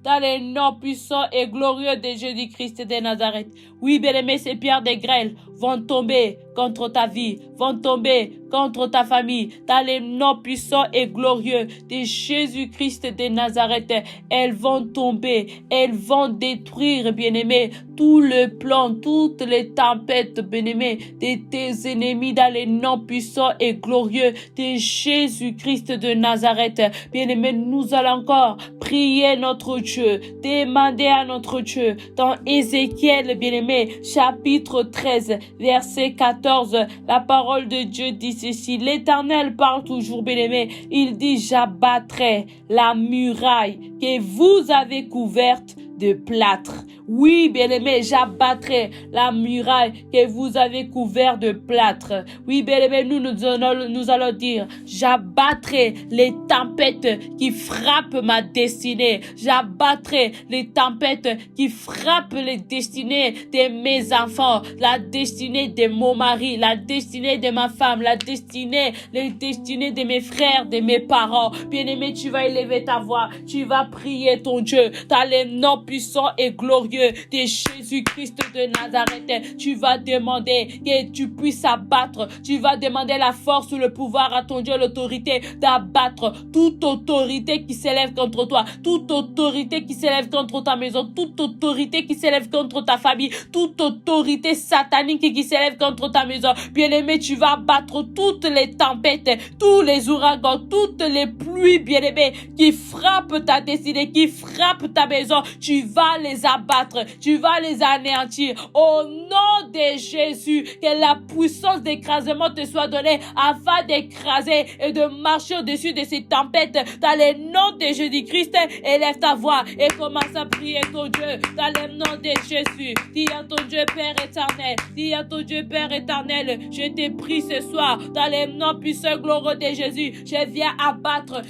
Speaker 1: dans le nom puissant et glorieux de Jésus-Christ de Nazareth. Oui, bien-aimé, ces pierres de grêle vont tomber contre ta vie, vont tomber contre ta famille. Dans le nom puissant et glorieux de Jésus-Christ de Nazareth, elles vont tomber, elles vont détruire, bien-aimé, tout le plan, toutes les tempêtes, bien-aimé, de tes ennemis. Dans le nom puissant et glorieux de Jésus-Christ de Nazareth. Bien-aimé, nous allons encore prier notre Dieu, demander à notre Dieu. Dans Ézéchiel, bien-aimé, chapitre 13, verset 14, la parole de Dieu dit ceci. L'Éternel parle toujours, bien-aimé. Il dit, j'abattrai la muraille que vous avez couverte de plâtre. Oui, bien-aimé, j'abattrai la muraille que vous avez couverte de plâtre. Oui, bien-aimé, nous allons dire, j'abattrai les tempêtes qui frappent ma destinée. J'abattrai les tempêtes qui frappent les destinées de mes enfants, la destinée de mon mari, la destinée de ma femme, les destinées de mes frères, de mes parents. Bien-aimé, tu vas élever ta voix, tu vas prier ton Dieu dans le nom puissant et glorieux de Jésus-Christ de Nazareth. Tu vas demander que tu puisses abattre, tu vas demander la force, le pouvoir à ton Dieu, l'autorité d'abattre toute autorité qui s'élève contre toi, toute autorité qui s'élève contre ta maison, toute autorité qui s'élève contre ta famille, toute autorité satanique qui s'élève contre ta maison. Bien-aimé, tu vas abattre toutes les tempêtes, tous les ouragans, toutes les pluies, bien-aimé, qui frappent ta destinée, qui frappent ta maison. Tu vas les abattre, tu vas les anéantir. Au nom de Jésus, que la puissance d'écrasement te soit donnée afin d'écraser et de marcher au-dessus de ces tempêtes. Dans le nom de Jésus-Christ, élève ta voix et commence à prier ton Dieu. Dans le nom de Jésus, dis à ton Dieu Père éternel, dis à ton Dieu Père éternel, je te prie ce soir, dans le nom puissant glorieux de Jésus, je viens abattre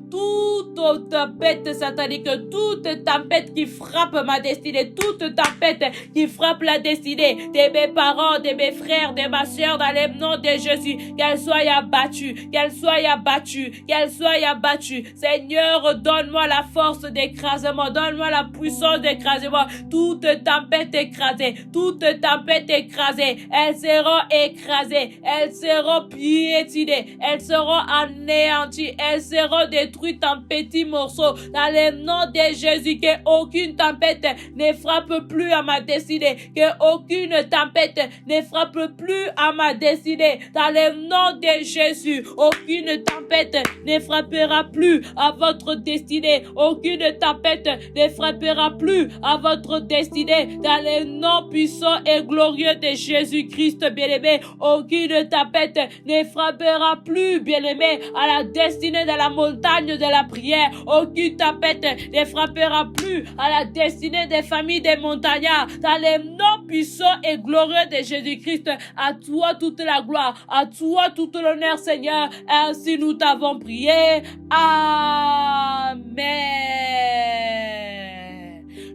Speaker 1: toute tempête satanique, toute tempête qui frappe ma destinée, toute tempête qui frappe la destinée de mes parents, de mes frères, de ma soeur, dans le nom de Jésus, qu'elle soit abattue. Seigneur, donne-moi la force d'écrasement, donne-moi la puissance d'écrasement. Toute tempête écrasée, elles seront écrasées, elles seront piétinées, elles seront anéanties, elles seront détruites en petits morceaux. Dans le nom de Jésus, que aucune tempête ne frappe plus à ma destinée, que aucune tempête ne frappe plus à ma destinée. Dans le nom de Jésus, aucune tempête ne frappera plus à votre destinée, aucune tempête ne frappera plus à votre destinée. Dans le nom puissant et glorieux de Jésus-Christ, bien-aimé, aucune tempête ne frappera plus, bien-aimé, à la destinée de la montagne de la prière. Aucune tempête ne frappera plus à la destinée des familles des montagnards. Dans le nom puissant et glorieux de Jésus-Christ, à toi toute la gloire, à toi tout l'honneur, Seigneur. Ainsi nous t'avons prié. Amen.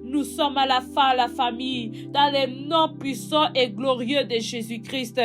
Speaker 1: Nous sommes à la fin, la famille, dans le nom puissant et glorieux de Jésus-Christ.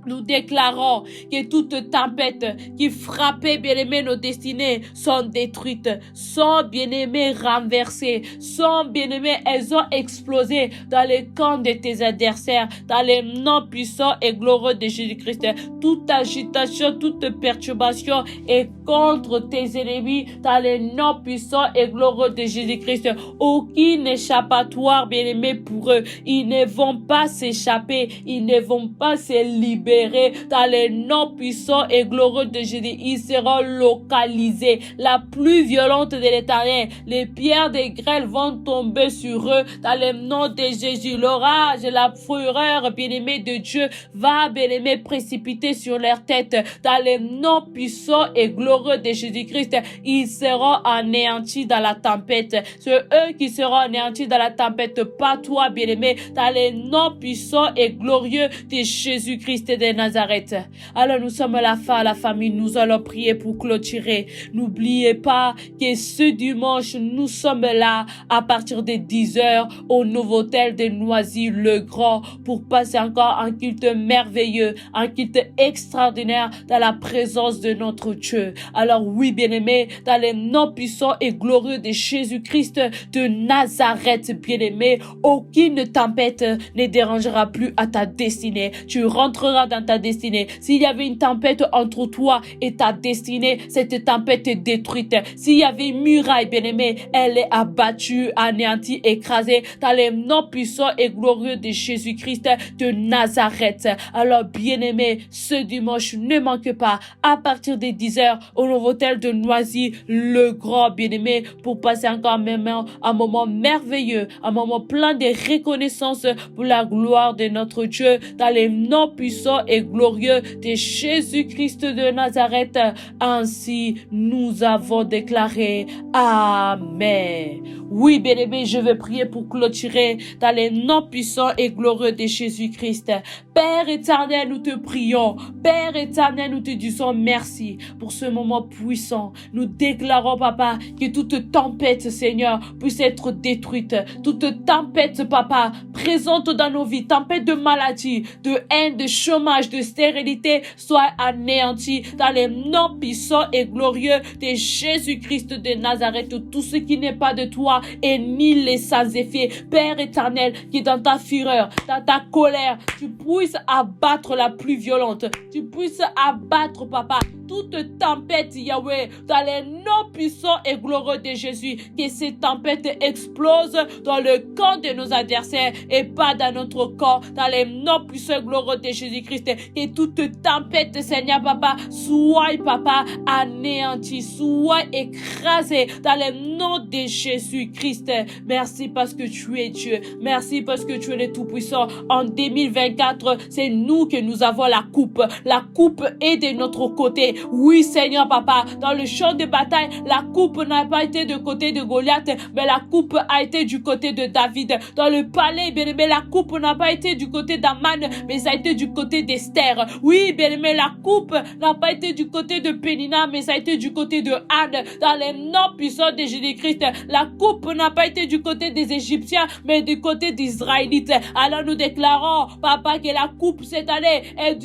Speaker 1: Nous déclarons que toute tempête qui frappait, bien-aimés, nos destinées sont détruites, sont, bien-aimés, renversées, sont, bien-aimés, elles ont explosé dans les camps de tes adversaires, dans les noms puissants et glorieux de Jésus-Christ. Toute agitation, toute perturbation est contre tes ennemis, dans les noms puissants et glorieux de Jésus-Christ. Aucun échappatoire, bien-aimés, pour eux. Ils ne vont pas s'échapper, ils ne vont pas se libérer. Dans les noms puissants et glorieux de Jésus, ils seront localisés. La pluie violente de l'Éternel, les pierres des grêles vont tomber sur eux. Dans le nom de Jésus, l'orage et la fureur, bien-aimé de Dieu, va, bien-aimé, précipiter sur leur tête. Dans les noms puissants et glorieux de Jésus-Christ, ils seront anéantis dans la tempête. C'est eux qui seront anéantis dans la tempête, pas toi, bien-aimé. Dans les noms puissants et glorieux de Jésus-Christ de Nazareth. Alors nous sommes la famille, nous allons prier pour clôturer. N'oubliez pas que ce dimanche, nous sommes là à partir de 10h au nouveau hôtel de Noisy-le-Grand pour passer encore un culte merveilleux, un culte extraordinaire dans la présence de notre Dieu. Alors oui, bien-aimés, dans les noms puissants et glorieux de Jésus-Christ de Nazareth, bien-aimé, aucune tempête ne dérangera plus à ta destinée. Tu rentreras dans ta destinée. S'il y avait une tempête entre toi et ta destinée, cette tempête est détruite. S'il y avait une muraille, bien-aimée, elle est abattue, anéantie, écrasée dans les noms puissants et glorieux de Jésus-Christ de Nazareth. Alors, bien-aimé, ce dimanche, ne manque pas, à partir des 10h, au nouveau hôtel de Noisy-le-Grand, bien-aimé, pour passer encore même un moment merveilleux, un moment plein de reconnaissance pour la gloire de notre Dieu, dans les noms puissants et glorieux de Jésus-Christ de Nazareth. Ainsi, nous avons déclaré Amen. Oui, bien-aimé, je veux prier pour clôturer dans les noms puissants et glorieux de Jésus-Christ. Père éternel, nous te prions. Père éternel, nous te disons merci pour ce moment puissant. Nous déclarons, Papa, que toute tempête, Seigneur, puisse être détruite. Toute tempête, Papa, présente dans nos vies, tempête de maladie, de haine, de chômage, de stérilité, soit anéantie dans les noms puissants et glorieux de Jésus-Christ de Nazareth. Tout ce qui n'est pas de toi est nul et sans effet. Père éternel, qui dans ta fureur, dans ta colère, tu puisses abattre la pluie violente. Tu puisses abattre, Papa, toute tempête, Yahweh, dans les noms puissants et glorieux de Jésus. Que ces tempêtes explosent dans le camp de nos adversaires et pas dans notre corps, dans les noms puissants et glorieux de Jésus-Christ. Que toute tempête, Seigneur, Papa, soit, Papa, anéantie, soit écrasée dans le nom de Jésus-Christ. Merci parce que tu es Dieu. Merci parce que tu es le Tout-Puissant. En 2024, c'est nous que nous avons la coupe. La coupe est de notre côté. Oui, Seigneur, Papa, dans le champ de bataille, la coupe n'a pas été du côté de Goliath, mais la coupe a été du côté de David. Dans le palais, bien-aimé, la coupe n'a pas été du côté d'Aman, mais ça a été du côté d'Esther. Oui, bien-aimé, la coupe n'a pas été du côté de Pénina, mais ça a été du côté de Anne. Dans les noms puissants de Jésus-Christ, la coupe n'a pas été du côté des Égyptiens, mais du côté des Israélites. Alors nous déclarons, Papa, que la coupe cette année est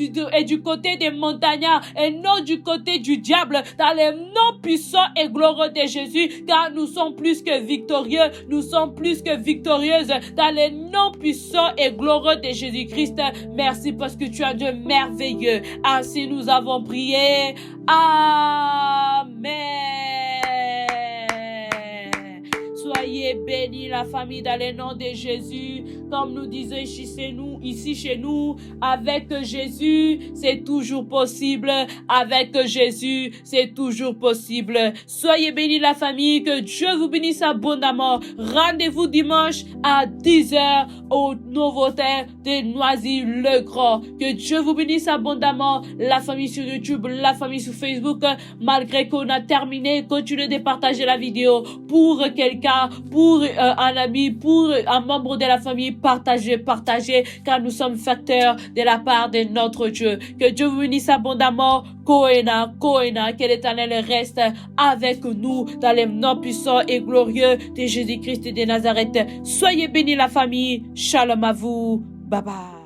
Speaker 1: du côté des montagnards et non du côté du diable, dans les noms puissants et glorieux de Jésus, car nous sommes plus que victorieux, nous sommes plus que victorieuses, dans les noms puissants et glorieux de Jésus-Christ. Merci parce que tu es un Dieu merveilleux. Ainsi nous avons prié. Amen. Soyez bénis, la famille, dans le nom de Jésus. Comme nous disons ici chez nous, avec Jésus, c'est toujours possible. Avec Jésus, c'est toujours possible. Soyez bénis, la famille. Que Dieu vous bénisse abondamment. Rendez-vous dimanche à 10h au nouveau hôtel de Noisy-le-Grand. Que Dieu vous bénisse abondamment. La famille sur YouTube, la famille sur Facebook. Malgré qu'on a terminé, continuez de partager la vidéo pour quelqu'un, pour un ami, pour un membre de la famille. Partagez, car nous sommes facteurs de la part de notre Dieu. Que Dieu vous bénisse abondamment. Koena, que l'Éternel reste avec nous dans les noms puissants et glorieux de Jésus-Christ de Nazareth. Soyez bénis, la famille. Shalom à vous. Bye bye.